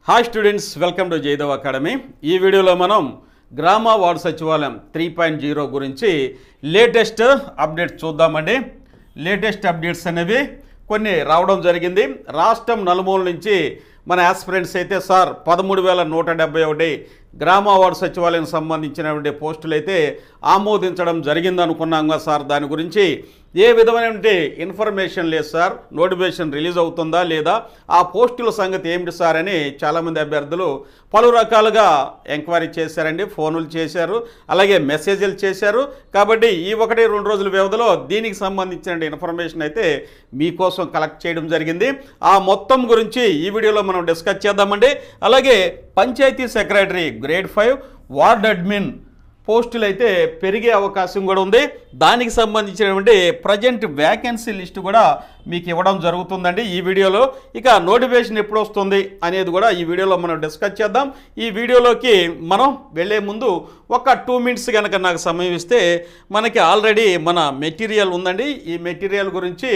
Hi students, welcome to Jayadev academy. ఈ వీడియోలో మనం గ్రామ వార్డు సచివాలయం 3.0 గురించి లేటెస్ట్ అప్డేట్స్ చూద్దామండి. లేటెస్ట్ అప్డేట్స్ అనేవి కొన్ని రావడం జరిగింది. రాష్ట్రం నలుమూల నుంచి మన యాస్పిరెంట్స్ అయితే సార్ 13,171 గ్రామ వార్డు సచివాలయం సంబంధించినటువంటి పోస్టులు అయితే ఆమోదించడం జరిగిందనుకున్నాం సార్. దాని గురించి ఏ విధమైనటువంటి ఇన్ఫర్మేషన్ లేదు సార్. నోటిఫికేషన్ రిలీజ్ అవుతుందా లేదా, ఆ పోస్టుల సంగతి ఏమిటి సార్ అని చాలామంది అభ్యర్థులు పలు రకాలుగా ఎంక్వైరీ చేశారండి. ఫోన్లు చేశారు, అలాగే మెసేజ్లు చేశారు. కాబట్టి ఈ 1-2 రోజుల వ్యవధిలో దీనికి సంబంధించిన ఇన్ఫర్మేషన్ అయితే మీకోసం కలెక్ట్ చేయడం జరిగింది. ఆ మొత్తం గురించి ఈ వీడియోలో మనం డిస్కస్ చేద్దామండి. అలాగే panchayati secretary grade 5 ward admin పోస్టులు అయితే పెరిగే అవకాశం కూడా ఉంది. దానికి సంబంధించినటువంటి ప్రజెంట్ వ్యాకెన్సీ లిస్ట్ కూడా మీకు ఇవ్వడం జరుగుతుందండి ఈ వీడియోలో. ఇక నోటిఫికేషన్ ఎప్పుడు వస్తుంది అనేది కూడా ఈ వీడియోలో మనం డిస్కస్ చేద్దాం. ఈ వీడియోలోకి మనం వెళ్ళే ముందు ఒక 2 మినిట్స్ కనుక నాకు సమయం ఇస్తే, మనకి ఆల్రెడీ మన మెటీరియల్ ఉందండి. ఈ మెటీరియల్ గురించి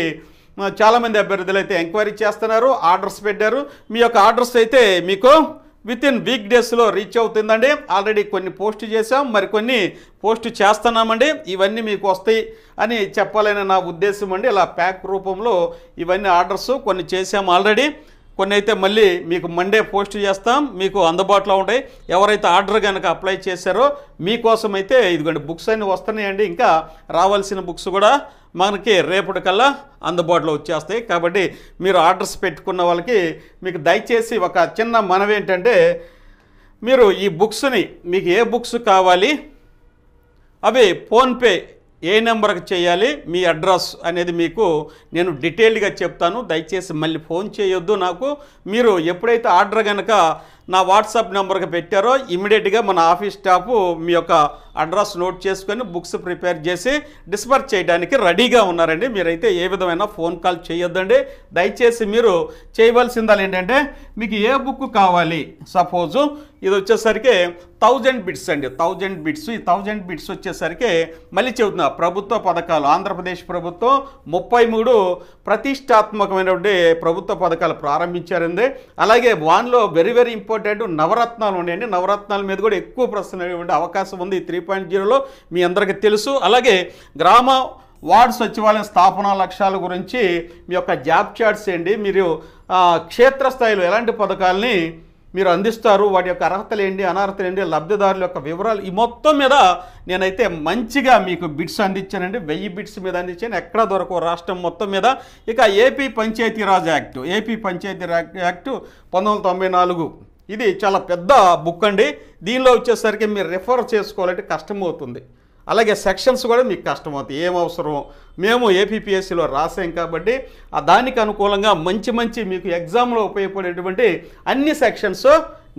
చాలామంది అభ్యర్థులు అయితే ఎంక్వైరీ చేస్తున్నారు, ఆర్డర్స్ పెట్టారు. మీ యొక్క ఆర్డర్స్ అయితే మీకు వితిన్ వీక్ డేస్లో రీచ్ అవుతుందండి. ఆల్రెడీ కొన్ని పోస్ట్ చేసాం, మరికొన్ని పోస్ట్ చేస్తున్నామండి. ఇవన్నీ మీకు వస్తాయి అని చెప్పాలని నా ఉద్దేశం అండి. ఇలా ప్యాక్ రూపంలో ఇవన్నీ ఆర్డర్స్ కొన్ని చేసాం ఆల్రెడీ. కొన్ని అయితే మళ్ళీ మీకు మండే పోస్ట్ చేస్తాం, మీకు అందుబాటులో ఉంటాయి. ఎవరైతే ఆర్డర్ కనుక అప్లై చేశారో మీకోసం అయితే ఇదిగోండి బుక్స్ అన్నీ వస్తున్నాయండి. ఇంకా రావాల్సిన బుక్స్ కూడా మనకి రేపటికల్లా అందుబాటులో వచ్చేస్తాయి. కాబట్టి మీరు ఆర్డర్స్ పెట్టుకున్న వాళ్ళకి మీకు దయచేసి ఒక చిన్న మనవి ఏంటంటే, మీరు ఈ బుక్స్ని మీకు ఏ బుక్స్ కావాలి అవి ఫోన్పే ఏ నెంబర్కి చేయాలి, మీ అడ్రస్ అనేది మీకు నేను డీటెయిల్డ్గా చెప్తాను. దయచేసి మళ్ళీ ఫోన్ చేయొద్దు నాకు. మీరు ఎప్పుడైతే ఆర్డర్ కనుక నా వాట్సాప్ నెంబర్కి పెట్టారో ఇమీడియట్గా మన ఆఫీస్ స్టాఫ్ మీ యొక్క అడ్రస్ నోట్ చేసుకొని బుక్స్ ప్రిపేర్ చేసి డిస్పర్స్ చేయడానికి రెడీగా ఉన్నారండి. మీరైతే ఏ విధమైన ఫోన్ కాల్ చేయొద్దండి. దయచేసి మీరు చేయవలసింది ఏంటంటే, మీకు ఏ బుక్ కావాలి, సపోజు ఇది వచ్చేసరికి 1000 బిట్స్ అండి. 1000 బిట్స్. ఈ 1000 బిట్స్ వచ్చేసరికి మళ్ళీ చెబుతున్నా, ప్రభుత్వ పథకాలు ఆంధ్రప్రదేశ్ ప్రభుత్వం 33 ప్రతిష్టాత్మకమైనటువంటి ప్రభుత్వ పథకాలు ప్రారంభించారండి. అలాగే వాన్లో వెరీ వెరీ ఇంపార్టెంట్ నవరత్నాలు ఉన్నాయండి. నవరత్నాల మీద కూడా ఎక్కువ ప్రశ్నలు అవకాశం ఉంది 3.0లో, మీ అందరికీ తెలుసు. అలాగే గ్రామ వార్డు సచివాలయం స్థాపన లక్ష్యాల గురించి మీ యొక్క జాబ్ చార్ట్స్ ఏంటి, మీరు క్షేత్రస్థాయిలో ఎలాంటి పథకాలని మీరు అందిస్తారు, వాటి యొక్క అర్హతలు ఏంటి, అనర్హతలు ఏంటి, లబ్ధిదారుల యొక్క వివరాలు, ఈ మొత్తం మీద నేనైతే మంచిగా మీకు బిట్స్ అందించానండి. 1000 బిట్స్ మీద అందించాను, ఎక్కడ దొరకవు రాష్ట్రం మొత్తం మీద. ఇక AP Panchayati Raj act, AP Panchayati Raj act 1994, ఇది చాలా పెద్ద బుక్ అండి. దీనిలో వచ్చేసరికి మీరు రిఫర్ చేసుకోవాలంటే కష్టమవుతుంది. అలాగే సెక్షన్స్ కూడా మీకు కష్టమవుతాయి. ఏం అవసరమో మేము ఏపీపీఎస్సీలో రాసాం కాబట్టి దానికి అనుకూలంగా మంచి మీకు ఎగ్జామ్లో ఉపయోగపడేటువంటి అన్ని సెక్షన్స్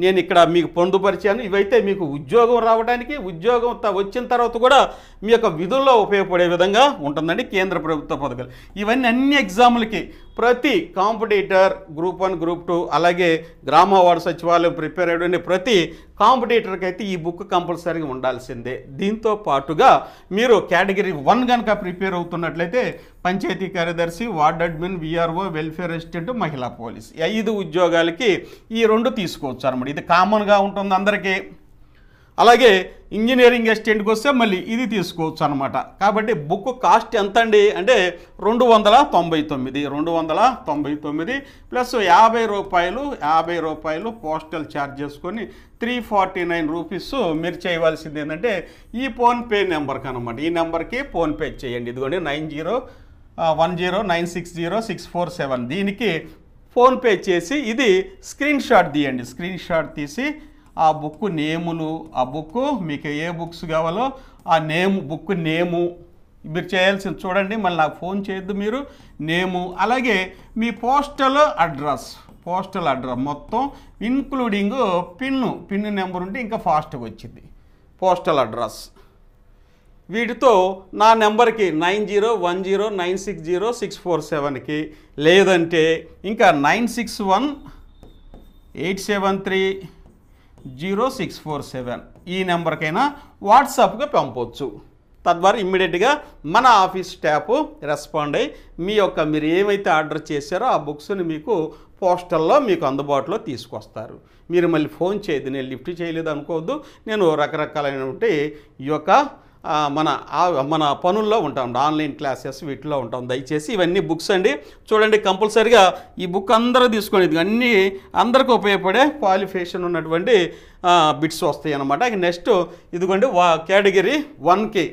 నేను ఇక్కడ మీకు పొందుపరిచాను. ఇవైతే మీకు ఉద్యోగం రావడానికి, ఉద్యోగం వచ్చిన తర్వాత కూడా మీ యొక్క విధుల్లో ఉపయోగపడే విధంగా ఉంటుందండి కేంద్ర ప్రభుత్వ పథకాలు. ఇవన్నీ అన్ని ఎగ్జాములకి ప్రతి కాంపిటీటర్ గ్రూప్ 1, గ్రూప్ 2, అలాగే గ్రామ వార్డు సచివాలయం ప్రిపేర్ అయ్యే ప్రతి కాంపిటీటర్కి అయితే ఈ బుక్ కంపల్సరీగా ఉండాల్సిందే. దీంతో పాటుగా మీరు కేటగిరీ 1 కనుక ప్రిపేర్ అవుతున్నట్లయితే పంచాయతీ కార్యదర్శి, ward admin, VRO, welfare assistant, మహిళా పోలీస్, 5 ఉద్యోగాలకి ఈ 2 తీసుకోవచ్చు అనమాట. ఇది కామన్గా ఉంటుంది అందరికీ. అలాగే ఇంజనీరింగ్ అసిస్టెంట్కి వస్తే మళ్ళీ ఇది తీసుకోవచ్చు అనమాట. కాబట్టి బుక్ కాస్ట్ ఎంత అండి అంటే 299 ప్లస్ 50 రూపాయలు పోస్టల్ ఛార్జ్ చేసుకొని 349 రూపీస్ మీరు చేయవలసింది ఏంటంటే ఈ ఫోన్పే నెంబర్కి అనమాట. ఈ నెంబర్కి ఫోన్పే చేయండి. ఇదిగోండి 9010960647, దీనికి ఫోన్పే చేసి ఇది స్క్రీన్ షాట్ తీయండి. స్క్రీన్ షాట్ తీసి ఆ బుక్ నేములు, ఆ బుక్ మీకు ఏ బుక్స్ కావాలో ఆ బుక్ నేము మీరు చేయాల్సింది చూడండి. మళ్ళీ నాకు ఫోన్ చేయొద్దు మీరు. నేము, అలాగే మీ పోస్టల్ అడ్రస్ మొత్తం ఇంక్లూడింగ్ పిన్ నెంబర్ ఉంటే ఇంకా ఫాస్ట్గా వచ్చింది. పోస్టల్ అడ్రస్ వీటితో నా నెంబర్కి 9010960647కి, లేదంటే ఇంకా 9618730647 ఈ నెంబర్కైనా వాట్సాప్గా పంపవచ్చు. తద్వారా ఇమ్మీడియట్గా మన ఆఫీస్ స్టాఫ్ రెస్పాండ్ అయ్యి మీరు ఏమైతే ఆర్డర్ చేశారో ఆ బుక్స్ని మీకు పోస్టల్లో మీకు అందుబాటులో తీసుకొస్తారు. మీరు మళ్ళీ ఫోన్ చేయదు, నేను లిఫ్ట్ చేయలేదు అనుకోవద్దు. నేను రకరకాలైనటువంటి ఈ యొక్క మన పనుల్లో ఉంటాం, ఆన్లైన్ క్లాసెస్ వీటిలో ఉంటాం. దయచేసి ఇవన్నీ బుక్స్ అండి, చూడండి కంపల్సరీగా ఈ బుక్ అందరూ తీసుకొని అన్నీ అందరికీ ఉపయోగపడే క్వాలిఫికేషన్ ఉన్నటువంటి బిట్స్ వస్తాయి అన్నమాట. నెక్స్ట్ ఇదిగోండి కేటగిరీ 1కి.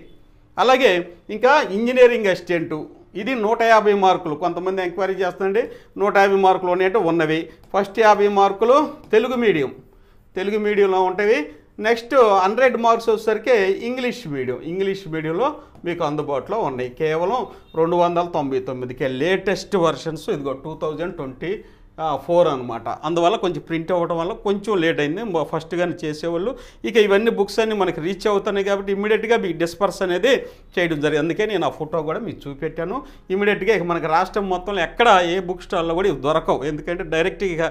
అలాగే ఇంకా ఇంజనీరింగ్ అసిస్టెంటు, ఇది 150 మార్కులు. కొంతమంది ఎంక్వైరీ చేస్తుందండి 150 మార్కులు ఉన్నాయంటే ఉన్నవి. ఫస్ట్ 50 మార్కులు తెలుగు మీడియంలో ఉంటాయి. నెక్స్ట్ 100 మార్క్స్ వచ్చేసరికి ఇంగ్లీష్ మీడియంలో మీకు అందుబాటులో ఉన్నాయి. కేవలం 299కే లేటెస్ట్ వర్షన్స్. ఇదిగో 2024 అనమాట. అందువల్ల కొంచెం ప్రింట్ అవ్వడం వల్ల కొంచెం లేట్ అయింది ఫస్ట్గానే చేసేవాళ్ళు. ఇక ఇవన్నీ బుక్స్ అన్నీ మనకి రీచ్ అవుతున్నాయి కాబట్టి ఇమీడియట్గా మీకు డిస్పర్స్ అనేది చేయడం జరిగింది. అందుకే నేను ఆ ఫోటో కూడా మీకు చూపెట్టాను. ఇమీడియట్గా ఇక మనకి రాష్ట్రం మొత్తంలో ఎక్కడ ఏ బుక్ స్టాల్లో కూడా ఇవి దొరకవు. ఎందుకంటే డైరెక్ట్గా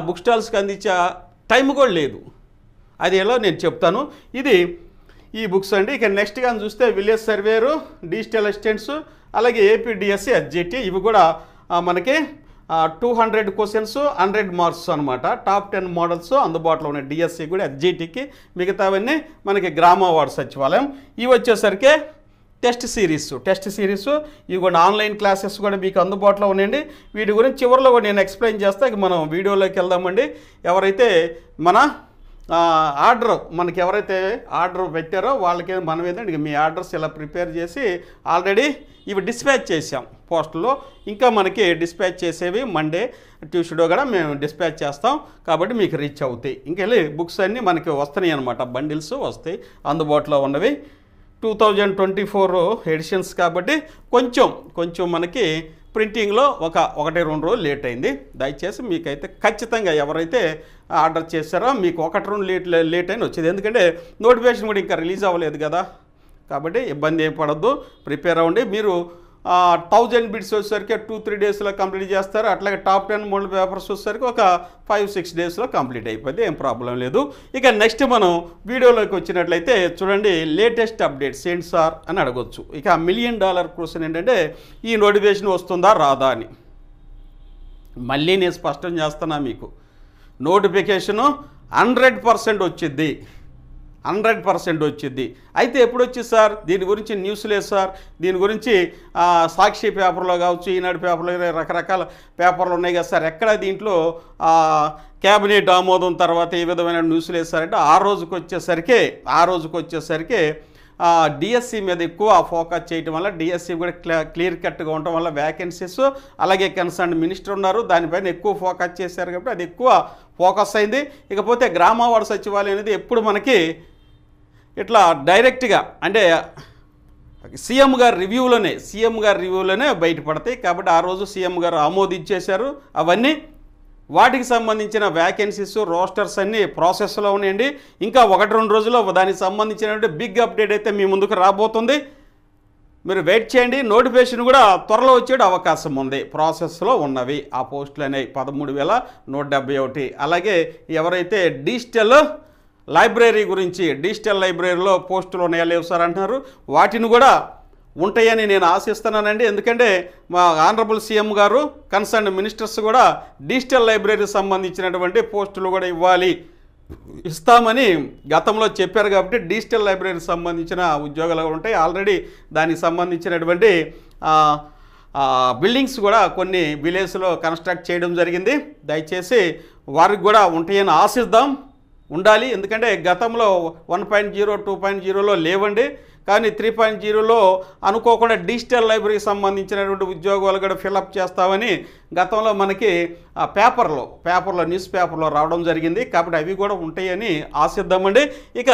బుక్ స్టాల్స్కి అందించే టైం కూడా లేదు. అది ఎలా నేను చెప్తాను. ఇది ఈ బుక్స్ అండి. ఇక నెక్స్ట్ కానీ చూస్తే విలేజ్ సర్వేరు, డిజిటల్ అసిస్టెంట్స్, అలాగే ఏపీడిఎస్సి, ఎస్జిటి, ఇవి కూడా మనకి 200 క్వశ్చన్స్ 100 మార్క్స్ అనమాట. టాప్ 10 మోడల్స్ అందుబాటులో ఉన్నాయి. డిఎస్సి కూడా, ఎస్జిటికి. మిగతావన్నీ మనకి గ్రామ వార్డు సచివాలయం. ఇవి వచ్చేసరికి టెస్ట్ సిరీస్ ఇవి కూడా ఆన్లైన్ క్లాసెస్ కూడా మీకు అందుబాటులో ఉన్నాయండి. వీటి గురించి చివరిలో కూడా నేను ఎక్స్ప్లెయిన్ చేస్తా. ఇక మనం వీడియోలోకి వెళ్దామండి. ఎవరైతే మనకి ఎవరైతే ఆర్డర్ పెట్టారో వాళ్ళకి మనం ఏంటంటే మీ ఆర్డర్స్ ఇలా ప్రిపేర్ చేసి ఆల్రెడీ ఇవి డిస్పాచ్ చేసాం పోస్టులో. ఇంకా మనకి డిస్పాచ్ చేసేవి మండే, ట్యూస్డే కూడా మేము డిస్పాచ్ చేస్తాం కాబట్టి మీకు రీచ్ అవుతాయి. ఇంకెళ్ళి బుక్స్ అన్నీ మనకి వస్తున్నాయి అనమాట, బండిల్స్ వస్తాయి అందుబాటులో ఉన్నవి. 2024 ఎడిషన్స్ కాబట్టి కొంచెం మనకి ప్రింటింగ్లో 1-2 రోజులు లేట్ అయింది. దయచేసి మీకైతే ఖచ్చితంగా ఎవరైతే ఆర్డర్ చేశారో మీకు 1-2 లేట్ అయినా వచ్చేది. ఎందుకంటే నోటిఫికేషన్ కూడా ఇంకా రిలీజ్ అవ్వలేదు కదా, కాబట్టి ఇబ్బంది ఏం పడద్దు, ప్రిపేర్ అవ్వండి. మీరు 1000 బిట్స్ వచ్చేసరికి 2-3 డేస్లో కంప్లీట్ చేస్తారు. అట్లాగే టాప్ 10 మోడల్ పేపర్స్ వచ్చేసరికి ఒక 5-6 డేస్లో కంప్లీట్ అయిపోద్ది, ఏం ప్రాబ్లం లేదు. ఇక నెక్స్ట్ మనం వీడియోలోకి వచ్చినట్లయితే చూడండి, లేటెస్ట్ అప్డేట్స్ ఏంటి సార్ అని అడగొచ్చు. ఇక $1 మిలియన్ క్వశ్చన్ ఏంటంటే ఈ నోటిఫికేషన్ వస్తుందా రాదా అని. మళ్ళీ నేను స్పష్టం చేస్తున్నా, మీకు నోటిఫికేషను 100% వచ్చింది. 100% వచ్చింది. అయితే ఎప్పుడు వచ్చింది సార్? దీని గురించి న్యూస్ లేదు సార్. దీని గురించి సాక్షి పేపర్లో కావచ్చు, ఈనాడు పేపర్లో, రకరకాల పేపర్లు ఉన్నాయి కదా సార్. ఎక్కడ దీంట్లో క్యాబినెట్ ఆమోదం తర్వాత ఏ విధమైన న్యూస్ లేదు సార్ అంటే ఆ రోజుకి వచ్చేసరికి డిఎస్సి మీద ఎక్కువ ఫోకస్ చేయడం వల్ల, డిఎస్సి కూడా క్లియర్ కట్గా ఉండటం వల్ల వ్యాకెన్సీస్, అలాగే కన్సర్న్ మినిస్టర్ ఉన్నారు, దానిపైన ఎక్కువ ఫోకస్ చేశారు కాబట్టి అది ఎక్కువ ఫోకస్ అయింది. ఇకపోతే గ్రామ వార్డు సచివాలయం అనేది ఎప్పుడు మనకి ఇట్లా డైరెక్ట్గా అంటే సీఎం గారి రివ్యూలోనే బయటపడతాయి. కాబట్టి ఆ రోజు సీఎం గారు ఆమోదించేశారు అవన్నీ. వాటికి సంబంధించిన వ్యాకెన్సీస్, రోస్టర్స్ అన్నీ ప్రాసెస్లో ఉన్నాయండి. ఇంకా 1-2 రోజుల్లో దానికి సంబంధించినటువంటి బిగ్ అప్డేట్ అయితే మీ ముందుకు రాబోతుంది. మీరు వెయిట్ చేయండి. నోటిఫికేషన్ కూడా త్వరలో వచ్చే అవకాశం ఉంది. ప్రాసెస్లో ఉన్నవి ఆ పోస్టులు అనేవి 13,171. అలాగే ఎవరైతే డిజిటల్ లైబ్రరీలో పోస్టులు ఉన్నాయా లేవు సార్ అంటున్నారు, వాటిని కూడా ఉంటాయని నేను ఆశిస్తున్నానండి. ఎందుకంటే మా ఆనరబుల్ సీఎం గారు, కన్సర్న్ మినిస్టర్స్ కూడా డిజిటల్ లైబ్రరీకి సంబంధించినటువంటి పోస్టులు కూడా ఇస్తామని గతంలో చెప్పారు. కాబట్టి డిజిటల్ లైబ్రరీకి సంబంధించిన ఉద్యోగాలు ఉంటాయి. ఆల్రెడీ దానికి సంబంధించినటువంటి బిల్డింగ్స్ కూడా కొన్ని విలేజ్లో కన్స్ట్రక్ట్ చేయడం జరిగింది. దయచేసి వారికి కూడా ఉంటాయని ఆశిద్దాం, ఉండాలి. ఎందుకంటే గతంలో 1.0, 2.0లో లేవండి. కానీ 3.0లో అనుకోకుండా డిజిటల్ లైబ్రరీకి సంబంధించినటువంటి ఉద్యోగాలు కూడా ఫిలప్ చేస్తామని గతంలో మనకి పేపర్లో న్యూస్ పేపర్లో రావడం జరిగింది. కాబట్టి అవి కూడా ఉంటాయని ఆశిద్దామండి. ఇక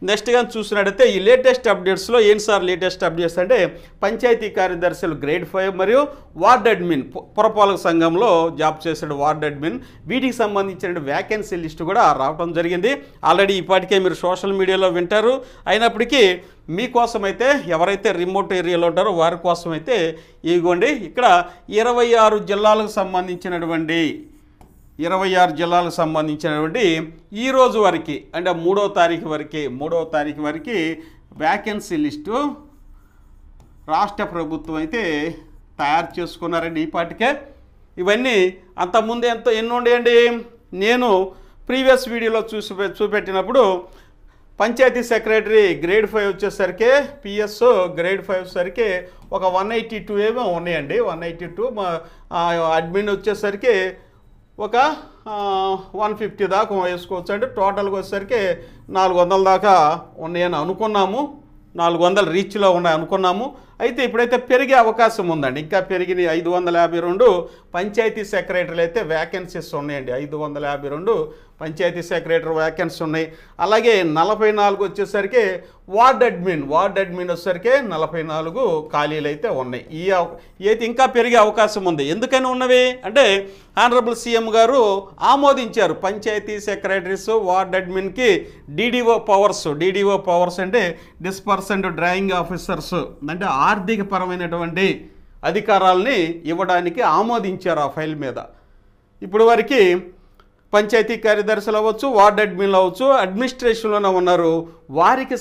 నెక్స్ట్ కానీ చూసినట్టయితే ఈ లేటెస్ట్ అప్డేట్స్లో ఏంటి సార్ లేటెస్ట్ అప్డేట్స్ అంటే, పంచాయతీ కార్యదర్శులు గ్రేడ్ 5 మరియు వార్డ్ అడ్మిన్, పురపాలక సంఘంలో జాబ్ చేసాడు వార్డ్ అడ్మిన్, వీటికి సంబంధించిన వ్యాకెన్సీ లిస్టు కూడా రావడం జరిగింది. ఆల్రెడీ ఇప్పటికే మీరు సోషల్ మీడియాలో వింటారు. అయినప్పటికీ మీకోసమైతే ఎవరైతే రిమోట్ ఏరియాలో ఉంటారో వారి కోసమైతే ఇదిగోండి, ఇక్కడ 26 జిల్లాలకు సంబంధించినటువంటి ఈ రోజు వరకు అంటే 3వ తారీఖు వరకు వ్యాకెన్సీ లిస్టు రాష్ట్ర ప్రభుత్వం అయితే తయారు చేసుకున్నారండి ఈ పాటికే. ఇవన్నీ అంతకుముందు ఎన్ని ఉండేయండి, నేను ప్రీవియస్ వీడియోలో చూపెట్టినప్పుడు పంచాయతీ సెక్రటరీ గ్రేడ్ 5 వచ్చేసరికి పిఎస్ గ్రేడ్ 5 వచ్చేసరికి ఒక 182 ఏమో ఉన్నాయండి. 182 అడ్మిన్ వచ్చేసరికి ఒక 150 దాకా వేసుకోవచ్చు అండి. టోటల్గా వచ్చేసరికి 400 దాకా ఉన్నాయని అనుకున్నాము, 400 రీచ్లో ఉన్నాయి అనుకున్నాము. అయితే ఇప్పుడైతే పెరిగే అవకాశం ఉందండి, ఇంకా పెరిగినాయి. 552 పంచాయతీ సెక్రటరీలు అయితే వ్యాకెన్సీస్ ఉన్నాయండి. 552 పంచాయతీ సెక్రటరీ వ్యాకెన్సీ ఉన్నాయి. అలాగే 44 వచ్చేసరికి వార్డ్ అడ్మిన్ వచ్చేసరికి 44 ఖాళీలు అయితే ఉన్నాయి. అయితే ఇంకా పెరిగే అవకాశం ఉంది. ఎందుకని ఉన్నవి అంటే ఆనరబుల్ సీఎం గారు ఆమోదించారు పంచాయతీ సెక్రటరీస్ వార్డ్ అడ్మిన్కి డిడిఓ పవర్స్ అంటే డిస్పర్సెంట్ డ్రాయింగ్ ఆఫీసర్స్ అంటే ఆర్థిక పరమైనటువంటి అధికారాలని ఇవ్వడానికి ఆమోదించారు ఆ ఫైల్ మీద. ఇప్పుడు వరకు పంచాయతీ కార్యదర్శులు అవ్వచ్చు, వార్డ్ అడ్మిన్లు అవ్వచ్చు, అడ్మినిస్ట్రేషన్లోనే ఉన్నారు. వారికి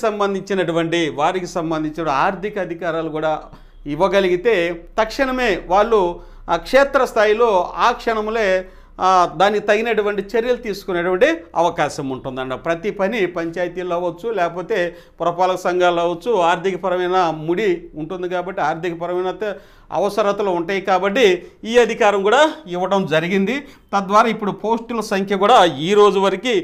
సంబంధించిన ఆర్థిక అధికారాలు కూడా ఇవ్వగలిగితే తక్షణమే వాళ్ళు క్షేత్రస్థాయిలో ఆ క్షణములే దానికి తగినటువంటి చర్యలు తీసుకునేటువంటి అవకాశం ఉంటుందండి. ప్రతి పని పంచాయతీల్లో అవ్వచ్చు, లేకపోతే పురపాలక సంఘాలు అవ్వచ్చు, ఆర్థికపరమైన ముడి ఉంటుంది కాబట్టి ఆర్థికపరమైన అవసరతలు ఉంటాయి కాబట్టి ఈ అధికారం కూడా ఇవ్వడం జరిగింది. తద్వారా ఇప్పుడు పోస్టుల సంఖ్య కూడా ఈ రోజు వరకు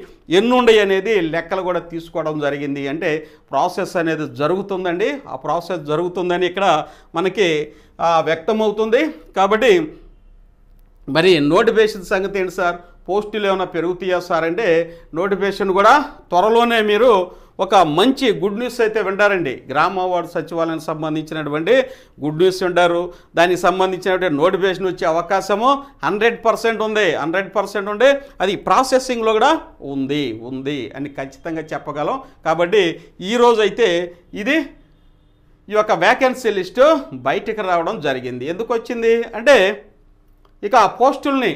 ఎన్నుండయి అనేది లెక్కలు కూడా తీసుకోవడం జరిగింది. అంటే ప్రాసెస్ అనేది జరుగుతుందండి. ఆ ప్రాసెస్ జరుగుతుందని ఇక్కడ మనకి వ్యక్తమవుతుంది. కాబట్టి మరి నోటిఫికేషన్ సంగతి ఏంటి సార్, పోస్టులు ఏమైనా పెరుగుతాయా సార్ అంటే నోటిఫికేషన్ కూడా త్వరలోనే మీరు ఒక మంచి గుడ్ న్యూస్ అయితే వింటారండి. గ్రామ వార్డు సచివాలయానికి సంబంధించినటువంటి గుడ్ న్యూస్ వింటారు. దానికి సంబంధించినటువంటి నోటిఫికేషన్ వచ్చే అవకాశము 100% ఉంది. 100% ఉండే అది ప్రాసెసింగ్లో కూడా ఉంది అని ఖచ్చితంగా చెప్పగలం. కాబట్టి ఈరోజు అయితే ఈ యొక్క వేకెన్సీ లిస్టు బయటకు రావడం జరిగింది. ఎందుకు వచ్చింది అంటే ఇక పోస్టుల్ని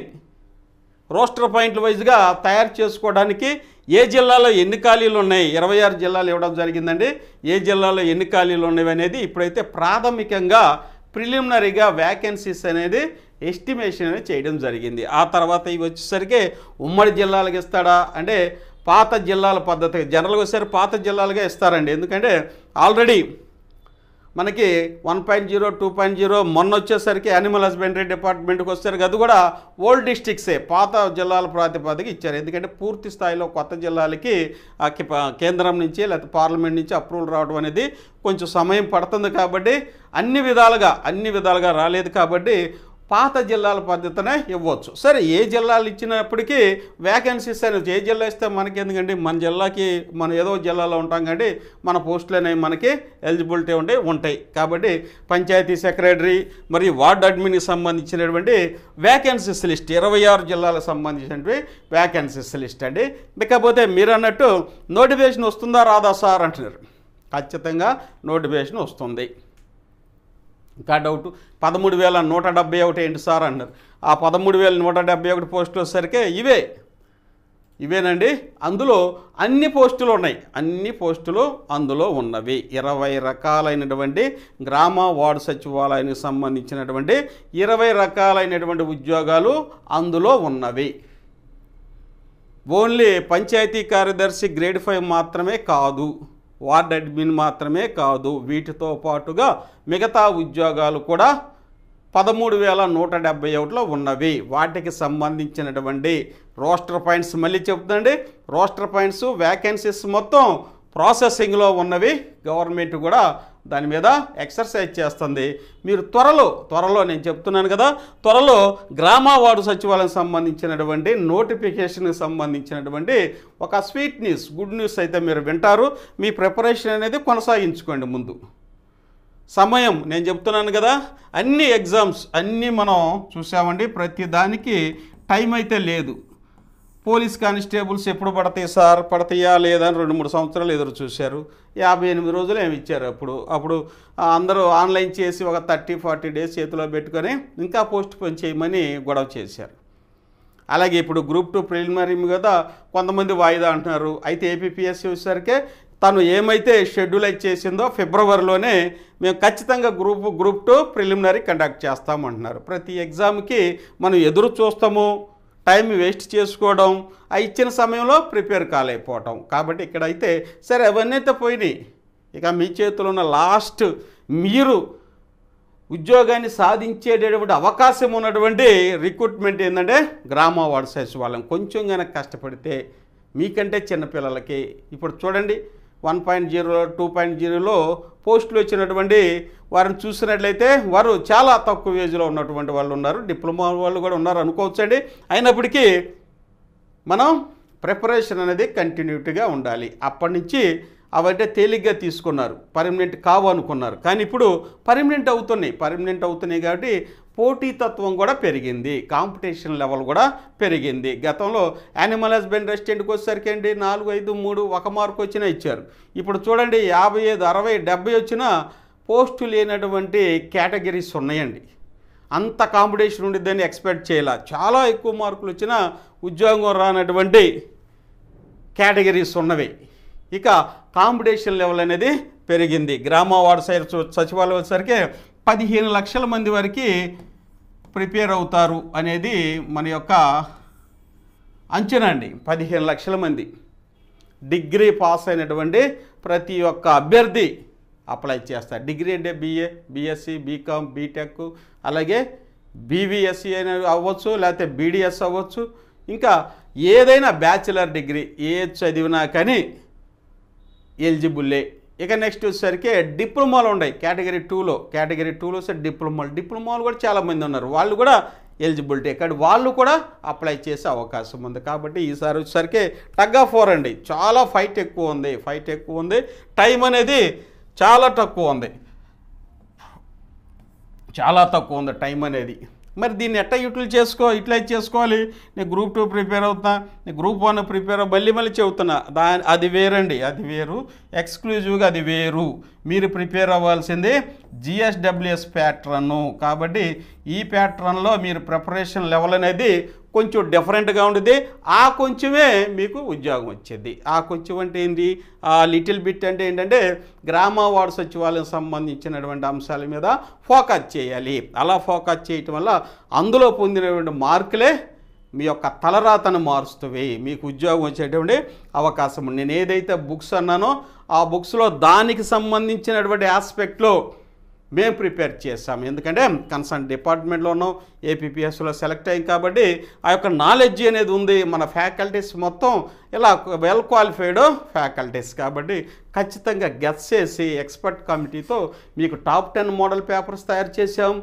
రోస్టర్ పాయింట్ల వైజ్గా తయారు చేసుకోవడానికి ఏ జిల్లాలో ఎన్ని ఖాళీలు ఉన్నాయి, 26 జిల్లాలు ఇవ్వడం జరిగిందండి. ఏ జిల్లాలో ఎన్ని ఖాళీలు ఉన్నాయి అనేది ఇప్పుడైతే ప్రాథమికంగా ప్రిలిమినరీగా వ్యాకెన్సీస్ అనేది ఎస్టిమేషన్ అనేది చేయడం జరిగింది. ఆ తర్వాత ఇవి వచ్చేసరికి ఉమ్మడి జిల్లాలకు ఇస్తాడా అంటే పాత జిల్లాల పద్ధతి జనరల్గా వచ్చేసరికి పాత జిల్లాలుగా ఇస్తారండి. ఎందుకంటే ఆల్రెడీ మనకి 1.0 2.0 మొన్న వచ్చేసరికి యానిమల్ హస్బెండరీ డిపార్ట్మెంట్కి వచ్చేసరికి అది కూడా ఓల్డ్ డిస్ట్రిక్ట్సే పాత జిల్లాల ప్రాతిపదిక ఇచ్చారు. ఎందుకంటే పూర్తి స్థాయిలో కొత్త జిల్లాలకి కేంద్రం నుంచి లేకపోతే పార్లమెంట్ నుంచి అప్రూవల్ రావడం అనేది కొంచెం సమయం పడుతుంది. కాబట్టి అన్ని విధాలుగా రాలేదు. కాబట్టి పాత జిల్లాల పద్ధతినే ఇవ్వచ్చు. సరే ఏ జిల్లాలు ఇచ్చినప్పటికీ వ్యాకెన్సీస్ అనేది ఏ జిల్లా ఇస్తే మనకి ఎందుకంటే మన జిల్లాకి మనం ఏదో జిల్లాలో ఉంటాం కాబట్టి మన పోస్టులు అనేవి మనకి ఎలిజిబిలిటీ ఉంటాయి. కాబట్టి పంచాయతీ సెక్రటరీ మరియు వార్డ్ అడ్మిన్కి సంబంధించినటువంటి వ్యాకెన్సీస్ లిస్ట్ 26 జిల్లాలకు సంబంధించినటువంటి వ్యాకెన్సీస్ లిస్ట్ అండి. ఇకపోతే మీరు అన్నట్టు నోటిఫికేషన్ వస్తుందా రాదా సార్ అంటున్నారు. ఖచ్చితంగా నోటిఫికేషన్ వస్తుంది. ఇంకా డౌట్ 13,171 ఏంటి సార్ అన్నారు. ఆ 13,171 పోస్టులు వచ్చేసరికి ఇవేనండి. అందులో అన్ని పోస్టులు ఉన్నాయి. అన్ని పోస్టులు అందులో ఉన్నవి 20 రకాలైనటువంటి గ్రామ వార్డు సచివాలయానికి సంబంధించినటువంటి 20 రకాలైనటువంటి ఉద్యోగాలు అందులో ఉన్నవి. ఓన్లీ పంచాయతీ కార్యదర్శి గ్రేడ్ 5 మాత్రమే కాదు, వార్డ్ అడ్మిన్ మాత్రమే కాదు, వీటితో పాటుగా మిగతా ఉద్యోగాలు కూడా 13,171లో ఉన్నవి. వాటికి సంబంధించినటువంటి రోస్టర్ పాయింట్స్ మళ్ళీ చెప్తుందండి. రోస్టర్ పాయింట్స్ వ్యాకెన్సీస్ మొత్తం ప్రాసెసింగ్లో ఉన్నవి. గవర్నమెంట్ కూడా దాని మీద ఎక్సర్సైజ్ చేస్తుంది. మీరు త్వరలో నేను చెప్తున్నాను కదా, త్వరలో గ్రామ వార్డు సచివాలయం సంబంధించినటువంటి నోటిఫికేషన్కి సంబంధించినటువంటి ఒక స్వీట్ న్యూస్ గుడ్ న్యూస్ అయితే మీరు వింటారు. మీ ప్రిపరేషన్ అనేది కొనసాగించుకోండి. ముందు సమయం నేను చెప్తున్నాను కదా, అన్ని ఎగ్జామ్స్ అన్నీ మనం చూసామండి. ప్రతి దానికి టైం అయితే లేదు. పోలీస్ కానిస్టేబుల్స్ ఎప్పుడు పడతాయి సార్, పడతాయా లేదా అని 2-3 సంవత్సరాలు ఎదురు చూశారు. 58 రోజులు ఏమి ఇచ్చారు. అప్పుడు అందరూ ఆన్లైన్ చేసి ఒక 30-40 డేస్ చేతిలో పెట్టుకొని ఇంకా పోస్ట్ పోన్ చేయమని గొడవ చేశారు. అలాగే ఇప్పుడు గ్రూప్ 2 ప్రిలిమినరీ కదా కొంతమంది వాయిదా అంటున్నారు. అయితే ఏపీపీఎస్సీ వచ్చేసరికి తను ఏమైతే షెడ్యూలైజ్ చేసిందో ఫిబ్రవరిలోనే మేము ఖచ్చితంగా గ్రూప్ 2 ప్రిలిమినరీ కండక్ట్ చేస్తామంటున్నారు. ప్రతి ఎగ్జామ్కి మనం ఎదురు చూస్తాము, టైం వేస్ట్ చేసుకోవడం, ఆ ఇచ్చిన సమయంలో ప్రిపేర్ కాలేకపోవటం. కాబట్టి ఇక్కడైతే సరే అవన్నీ అయితే పోయినాయి. ఇక మీ చేతిలో ఉన్న లాస్ట్ మీరు ఉద్యోగాన్ని సాధించేటటువంటి అవకాశం ఉన్నటువంటి రిక్రూట్మెంట్ ఏంటంటే గ్రామ వార్డు సచివాలయం. కొంచెం కనుక కష్టపడితే మీకంటే చిన్నపిల్లలకి ఇప్పుడు చూడండి 1.0 2.0లో పోస్టులు వచ్చినటువంటి వారిని చూసినట్లయితే వారు చాలా తక్కువ ఏజ్లో ఉన్నటువంటి వాళ్ళు ఉన్నారు, డిప్లొమా వాళ్ళు కూడా ఉన్నారు అనుకోవచ్చండి. అయినప్పటికీ మనం ప్రిపరేషన్ అనేది కంటిన్యూటీగా ఉండాలి. అప్పటి నుంచి అవైతే తేలిగ్గా తీసుకున్నారు, పర్మనెంట్ కావు అనుకున్నారు, కానీ ఇప్పుడు పర్మనెంట్ అవుతున్నాయి కాబట్టి పోటీతత్వం కూడా పెరిగింది, కాంపిటీషన్ లెవెల్ కూడా పెరిగింది. గతంలో యానిమల్ హస్బెండ్ రెసిడెంట్కి వచ్చేసరికి అండి 4, 5, 3 1 మార్కు వచ్చినా ఇచ్చారు. ఇప్పుడు చూడండి 55, 60, 70 వచ్చినా పోస్టు లేనటువంటి కేటగిరీస్ ఉన్నాయండి. అంత కాంపిటీషన్ ఉండిద్దని ఎక్స్పెక్ట్ చేయాల. చాలా ఎక్కువ మార్కులు వచ్చినా ఉద్యోగం రానటువంటి కేటగిరీస్ ఉన్నవి. ఇక కాంపిటీషన్ లెవెల్ అనేది పెరిగింది. గ్రామ వార్డు సచివాలయం వచ్చేసరికి 15 లక్షల మంది వరకు ప్రిపేర్ అవుతారు అనేది మన యొక్క అంచనా అండి. 15 లక్షల మంది డిగ్రీ పాస్ అయినటువంటి ప్రతి ఒక్క అభ్యర్థి అప్లై చేస్తారు. డిగ్రీ అంటే BA, BSc, BCom, BTech, అలాగే BVSc అయినా అవ్వచ్చు, లేకపోతే BDS అవ్వచ్చు, ఇంకా ఏదైనా బ్యాచిలర్ డిగ్రీ చదివినా కానీ ఎలిజిబుల్లే. ఇక నెక్స్ట్ వచ్చేసరికి డిప్లొమాలు ఉన్నాయి కేటగిరీ 2లో డిప్లొమాలు కూడా చాలామంది ఉన్నారు, వాళ్ళు కూడా ఎలిజిబిలిటీ ఇక్కడ వాళ్ళు కూడా అప్లై చేసే అవకాశం ఉంది. కాబట్టి ఈసారి వచ్చేసరికి టగ్ ఆఫ్ వార్ అండి, చాలా ఫైట్ ఎక్కువ ఉంది, టైం అనేది చాలా తక్కువ ఉంది టైం అనేది. మరి దీన్ని ఎట్లా యూటిలైజ్ చేసుకోవాలి? నేను గ్రూప్ 2 ప్రిపేర్ అవుతున్నా, నేను గ్రూప్ 1 ప్రిపేర్ మళ్ళీ చెబుతున్నా, అది వేరండి, అది వేరు, ఎక్స్క్లూజివ్గా అది వేరు. మీరు ప్రిపేర్ అవ్వాల్సింది GSWS ప్యాటర్ను. కాబట్టి ఈ ప్యాటర్న్లో మీరు ప్రిపరేషన్ లెవెల్ అనేది కొంచెం డిఫరెంట్గా ఉండేది. ఆ కొంచెమే మీకు ఉద్యోగం వచ్చేది. ఆ కొంచెం అంటే ఏంటి, ఆ లిటిల్ బిట్ అంటే ఏంటంటే గ్రామ వార్డు సచివాలయం సంబంధించినటువంటి అంశాల మీద ఫోకస్ చేయాలి. అలా ఫోకస్ చేయటం వల్ల అందులో పొందినటువంటి మార్కులే మీ యొక్క తలరాతను మారుస్తవి, మీకు ఉద్యోగం వచ్చేటువంటి అవకాశం ఉంది. నేను ఏదైతే బుక్స్ అన్నానో ఆ బుక్స్లో దానికి సంబంధించినటువంటి ఆస్పెక్ట్లో మేము ప్రిపేర్ చేస్తాం. ఎందుకంటే కన్సర్న్ డిపార్ట్మెంట్లో ఉన్నాం, APPSలో సెలెక్ట్ అయ్యాం కాబట్టి ఆ యొక్క నాలెడ్జ్ అనేది ఉంది. మన ఫ్యాకల్టీస్ మొత్తం ఇలా వెల్ క్వాలిఫైడ్ ఫ్యాకల్టీస్ కాబట్టి ఖచ్చితంగా గెస్ చేసి ఎక్స్పర్ట్ కమిటీతో మీకు టాప్ 10 మోడల్ పేపర్స్ తయారు చేసాం.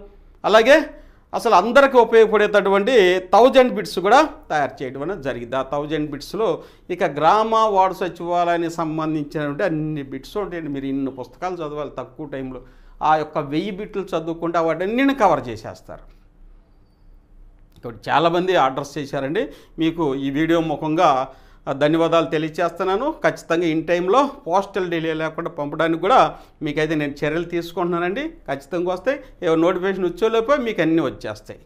అలాగే అసలు అందరికీ ఉపయోగపడేటటువంటి 1000 బిట్స్ కూడా తయారు చేయడం అనేది జరిగింది. ఆ 1000 బిట్స్లో ఇక గ్రామ వార్డు సచివాలయానికి సంబంధించినటువంటి అన్ని బిట్స్ ఉంటాయండి. మీరు ఇన్ని పుస్తకాలు చదవాలి తక్కువ టైంలో. ఆ యొక్క 1000 బిట్లు చదువుకుంటే వాటన్నిటిని కవర్ చేసేస్తారు. చాలామంది ఆర్డర్స్ చేశారండి, మీకు ఈ వీడియో ముఖంగా ధన్యవాదాలు తెలియజేస్తున్నాను. ఖచ్చితంగా ఇన్ టైంలో పోస్టల్ డిలే లేకుండా పంపడానికి కూడా మీకైతే నేను చర్యలు తీసుకుంటున్నానండి. ఖచ్చితంగా వస్తాయి, నోటిఫికేషన్ వచ్చేలోపే మీకు అన్నీ వచ్చేస్తాయి,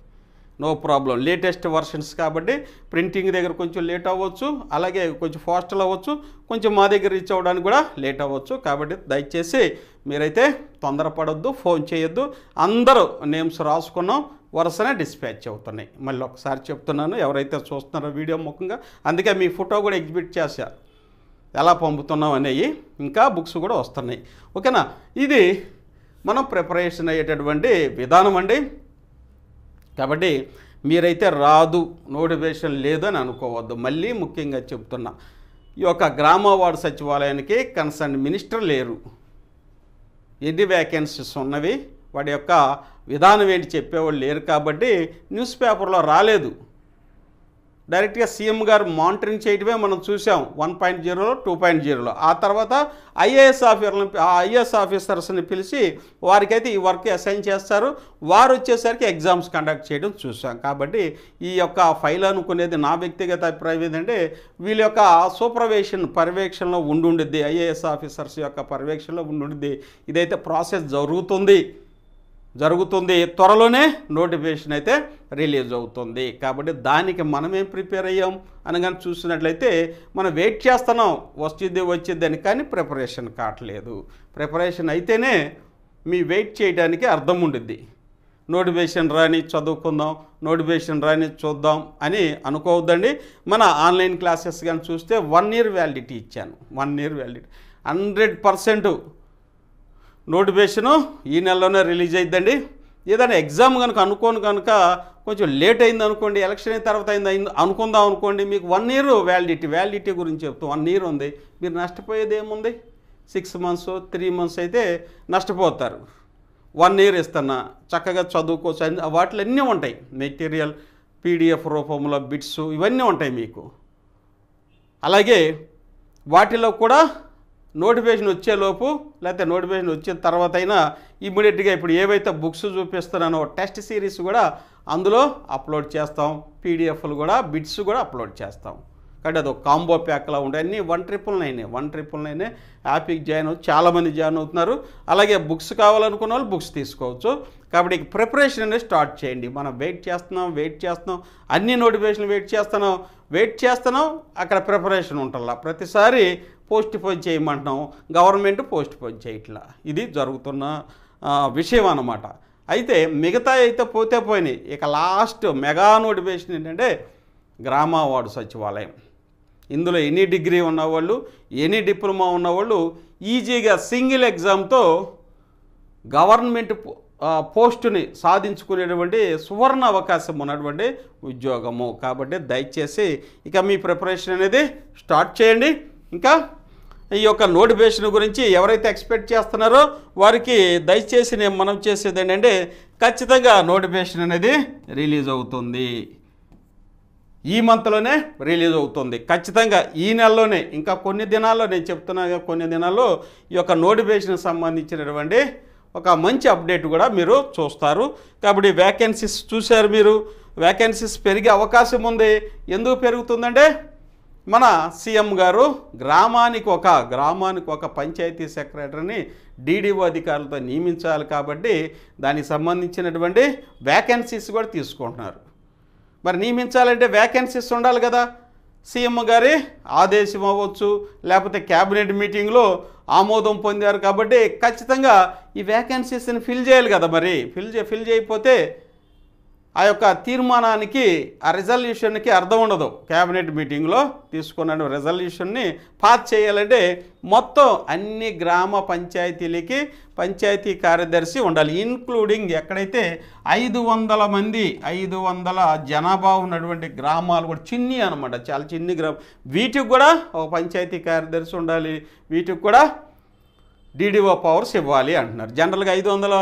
నో ప్రాబ్లం. లేటెస్ట్ వర్షన్స్ కాబట్టి ప్రింటింగ్ దగ్గర కొంచెం లేట్ అవ్వచ్చు, అలాగే కొంచెం పోస్టల్ అవ్వచ్చు, కొంచెం మా దగ్గర రీచ్ అవ్వడానికి కూడా లేట్ అవ్వచ్చు. కాబట్టి దయచేసి మీరైతే తొందరపడొద్దు, ఫోన్ చేయొద్దు. అందరూ నేమ్స్ రాసుకున్నాం, వరుసనే డిస్పాచ్ అవుతున్నాయి. మళ్ళీ ఒకసారి చెప్తున్నాను, ఎవరైతే చూస్తున్నారో వీడియో ముఖంగా, అందుకే మీ ఫోటో కూడా ఎగ్జిబిట్ చేశా ఎలా పంపుతున్నాం అనేవి. ఇంకా బుక్స్ కూడా వస్తున్నాయి. ఓకేనా, ఇది మనం ప్రిపరేషన్ అయ్యేటటువంటి విధానం అండి. కాబట్టి మీరైతే రాదు, నోటిఫికేషన్ లేదని అనుకోవద్దు. మళ్ళీ ముఖ్యంగా చెప్తున్నా, ఈ యొక్క గ్రామ వార్డు సచివాలయానికి కన్సర్న్ మినిస్టర్ లేరు, ఎన్ని వ్యాకెన్సీస్ ఉన్నవి, వాడి యొక్క విధానం ఏంటి చెప్పేవాళ్ళు లేరు. కాబట్టి న్యూస్ పేపర్లో రాలేదు. డైరెక్ట్గా సీఎం గారు మానిటరింగ్ చేయడమే మనం చూసాం 1.0లో 2.0లో. ఆ తర్వాత ఐఏఎస్ ఆఫీసర్స్ని పిలిచి వారికైతే ఈ వర్క్ అసైన్ చేస్తారు, వారు వచ్చేసరికి ఎగ్జామ్స్ కండక్ట్ చేయడం చూసాం. కాబట్టి ఈ యొక్క ఫైల్ అనుకునేది నా వ్యక్తిగత అభిప్రాయం ఏంటంటే వీళ్ళ యొక్క పర్యవేక్షణలో ఉండుండిద్ది, ఐఏఎస్ ఆఫీసర్స్ యొక్క పర్యవేక్షణలో ఉండుండిద్ది. ఇదైతే ప్రాసెస్ జరుగుతుంది జరుగుతుంది. త్వరలోనే నోటిఫికేషన్ అయితే రిలీజ్ అవుతుంది. కాబట్టి దానికి మనమేం ప్రిపేర్ అయ్యాం అనగానే చూసినట్లయితే మనం వెయిట్ చేస్తున్నాం వచ్చిద్దని, కానీ ప్రిపరేషన్ కావట్లేదు. ప్రిపరేషన్ అయితేనే మీ వెయిట్ చేయడానికి అర్థం ఉండిద్ది. నోటిఫికేషన్ రాని చదువుకుందాం, నోటిఫికేషన్ రాని చూద్దాం అని అనుకోవద్దండి. మన ఆన్లైన్ క్లాసెస్ కానీ చూస్తే 1 year వ్యాలిడిటీ ఇచ్చాను. 1 year వ్యాలిడిటీ 100% నోటిఫికేషను ఈ నెలలోనే రిలీజ్ అయిద్దండి. ఏదైనా ఎగ్జామ్ కనుక అనుకోను కనుక కొంచెం లేట్ అయింది అనుకోండి, ఎలక్షన్ అయిన తర్వాత అయింది అనుకుందాం అనుకోండి, మీకు 1 year వ్యాలిడిటీ గురించి చెప్తాం. 1 year ఉంది, మీరు నష్టపోయేది ఏముంది? 6 months 3 months అయితే నష్టపోతారు. 1 year ఇస్తున్నా, చక్కగా చదువుకోవచ్చు. వాటిలో అన్నీ ఉంటాయి, మెటీరియల్ పీడిఎఫ్ రూపంలో బిట్స్ ఇవన్నీ ఉంటాయి మీకు. అలాగే వాటిలో కూడా నోటిఫికేషన్ వచ్చేలోపు లేకపోతే నోటిఫికేషన్ వచ్చిన తర్వాత అయినా ఇమ్మీడియట్గా ఇప్పుడు ఏవైతే బుక్స్ చూపిస్తున్నానో టెస్ట్ సిరీస్ కూడా అందులో అప్లోడ్ చేస్తాం, పీడిఎఫ్లు కూడా బిట్స్ కూడా అప్లోడ్ చేస్తాం. కాబట్టి అది ఒక కాంబో ప్యాక్లా ఉంటాయి. అన్నీ 1,999 యాప్కి జాయిన్ అవుతుంది. చాలామంది జాయిన్ అవుతున్నారు. అలాగే బుక్స్ కావాలనుకున్న వాళ్ళు బుక్స్ తీసుకోవచ్చు. కాబట్టి ప్రిపరేషన్ అనేది స్టార్ట్ చేయండి. మనం వెయిట్ చేస్తున్నాం, అన్ని నోటిఫికేషన్లు వెయిట్ చేస్తున్నాం. అక్కడ ప్రిపరేషన్ ఉంటుందా? ప్రతిసారి పోస్ట్ పోన్ చేయమంటున్నాం, గవర్నమెంట్ పోస్ట్ పోన్ చేయట్లా. ఇది జరుగుతున్న విషయం అన్నమాట. అయితే మిగతా అయితే పోతే పోయినాయి. ఇక లాస్ట్ మెగా నోటిఫికేషన్ ఏంటంటే గ్రామ వార్డు సచివాలయం. ఇందులో ఎనీ డిగ్రీ ఉన్నవాళ్ళు, ఎనీ డిప్లొమా ఉన్నవాళ్ళు ఈజీగా సింగిల్ ఎగ్జామ్తో గవర్నమెంట్ పోస్టుని సాధించుకునేటువంటి సువర్ణ అవకాశం ఉన్నటువంటి ఉద్యోగము. కాబట్టి దయచేసి ఇక మీ ప్రిపరేషన్ అనేది స్టార్ట్ చేయండి. ఇంకా ఈ యొక్క నోటిఫికేషన్ గురించి ఎవరైతే ఎక్స్పెక్ట్ చేస్తున్నారో వారికి దయచేసి నేను మనం చేసేది ఏంటంటే ఖచ్చితంగా నోటిఫికేషన్ అనేది రిలీజ్ అవుతుంది. ఈ మంత్లోనే రిలీజ్ అవుతుంది ఖచ్చితంగా. ఈ నెలలోనే, ఇంకా కొన్ని దినాల్లో, నేను చెప్తున్నా కొన్ని దినాల్లో ఈ యొక్క నోటిఫికేషన్కి సంబంధించినటువంటి ఒక మంచి అప్డేట్ కూడా మీరు చూస్తారు. కాబట్టి వ్యాకెన్సీస్ చూశారు మీరు, వ్యాకెన్సీస్ పెరిగే అవకాశం ఉంది. ఎందుకు పెరుగుతుందంటే మన సీఎం గారు గ్రామానికి ఒక పంచాయతీ సెక్రటరీని డీడీఓ అధికారులతో నియమించాలి. కాబట్టి దానికి సంబంధించినటువంటి వ్యాకెన్సీస్ కూడా తీసుకుంటున్నారు. మరి నియమించాలంటే వ్యాకెన్సీస్ ఉండాలి కదా. సీఎం గారి ఆదేశం అవ్వచ్చు, లేకపోతే క్యాబినెట్ మీటింగ్లో ఆమోదం పొందారు. కాబట్టి ఖచ్చితంగా ఈ వ్యాకెన్సీస్ని ఫిల్ చేయాలి కదా. మరి ఫిల్ చేయకపోతే ఆ యొక్క తీర్మానానికి, ఆ రిజల్యూషన్కి అర్థం ఉండదు. క్యాబినెట్ మీటింగ్లో తీసుకున్న రిజల్యూషన్ని పాస్ చేయాలంటే మొత్తం అన్ని గ్రామ పంచాయతీలకి పంచాయతీ కార్యదర్శి ఉండాలి. ఇన్క్లూడింగ్ ఎక్కడైతే 500 మంది 500 జనాభా ఉన్నటువంటి గ్రామాలు కూడా చిన్ని అనమాట, చాలా చిన్ని గ్రామం, వీటికి కూడా ఒక పంచాయతీ కార్యదర్శి ఉండాలి. వీటికి కూడా డీడీఓ పవర్స్ ఇవ్వాలి అంటున్నారు. జనరల్గా 500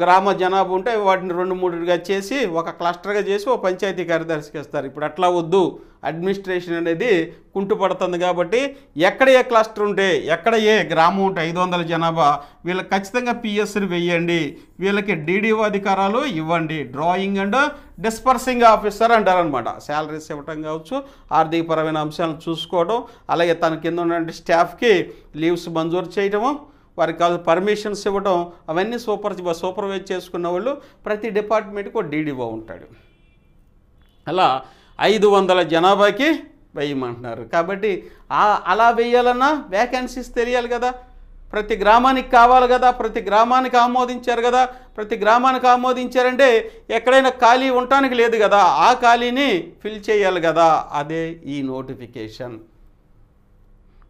గ్రామ జనాభా ఉంటే వాటిని 2-3గా చేసి ఒక క్లస్టర్గా చేసి ఒక పంచాయతీ కార్యదర్శికి ఇస్తారు. ఇప్పుడు అట్లా వద్దు, అడ్మినిస్ట్రేషన్ అనేది కుంటుపడుతుంది. కాబట్టి ఎక్కడ ఏ క్లస్టర్ ఉంటే, ఎక్కడ ఏ గ్రామం ఉంటే 500 జనాభా, వీళ్ళకి ఖచ్చితంగా పిఎస్ని వెయ్యండి, వీళ్ళకి డీడీఓ అధికారాలు ఇవ్వండి. డ్రాయింగ్ అండ్ డిస్పర్సింగ్ ఆఫీసర్ అంటారనమాట. శాలరీస్ ఇవ్వటం కావచ్చు, ఆర్థికపరమైన అంశాలను చూసుకోవడం, అలాగే తన కింద ఉన్న స్టాఫ్కి లీవ్స్ మంజూరు చేయటము, వారికి కావాల్సిన పర్మిషన్స్ ఇవ్వడం, అవన్నీ సూపర్వైజ్ చేసుకున్న వాళ్ళు ప్రతి డిపార్ట్మెంట్కి ఒక డీడీఓ ఉంటాడు. అలా 500 జనాభాకి వేయమంటున్నారు. కాబట్టి అలా వేయాలన్నా వ్యాకెన్సీస్ తెలియాలి కదా. ప్రతి గ్రామానికి కావాలి కదా, ప్రతి గ్రామానికి ఆమోదించారు కదా. ప్రతి గ్రామానికి ఆమోదించారంటే ఎక్కడైనా ఖాళీ ఉండటానికి లేదు కదా, ఆ ఖాళీని ఫిల్ చేయాలి కదా. అదే ఈ నోటిఫికేషన్.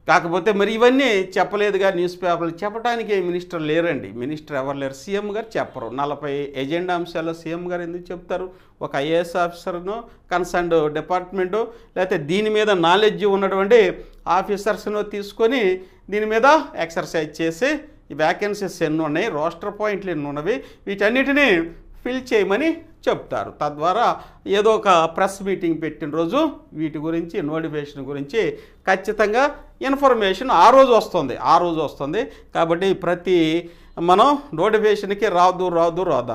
కాకపోతే మరి ఇవన్నీ చెప్పలేదుగా, న్యూస్ పేపర్లు చెప్పడానికి మినిస్టర్ లేరండి. మినిస్టర్ ఎవరు లేరు, సీఎం గారు చెప్పరు. 40 ఎజెండా అంశాల్లో సీఎం గారు ఎందుకు చెప్తారు? ఒక ఐఏఎస్ ఆఫీసర్ను, కన్సర్న్డ్ డిపార్ట్మెంటు, లేకపోతే దీని మీద నాలెడ్జ్ ఉన్నటువంటి ఆఫీసర్స్ను తీసుకొని దీని మీద ఎక్సర్సైజ్ చేసి ఈ వ్యాకెన్సీస్ ఎన్ని ఉన్నాయి, రోస్టర్ పాయింట్లు ఎన్ని ఉన్నవి, వీటన్నిటినీ ఫిల్ చేయమని చెప్తారు. తద్వారా ఏదో ఒక ప్రెస్ మీటింగ్ పెట్టిన రోజు వీటి గురించి, నోటిఫికేషన్ గురించి ఖచ్చితంగా ఇన్ఫర్మేషన్ ఆ రోజు వస్తుంది. కాబట్టి మనం నోటిఫికేషన్కి రాదు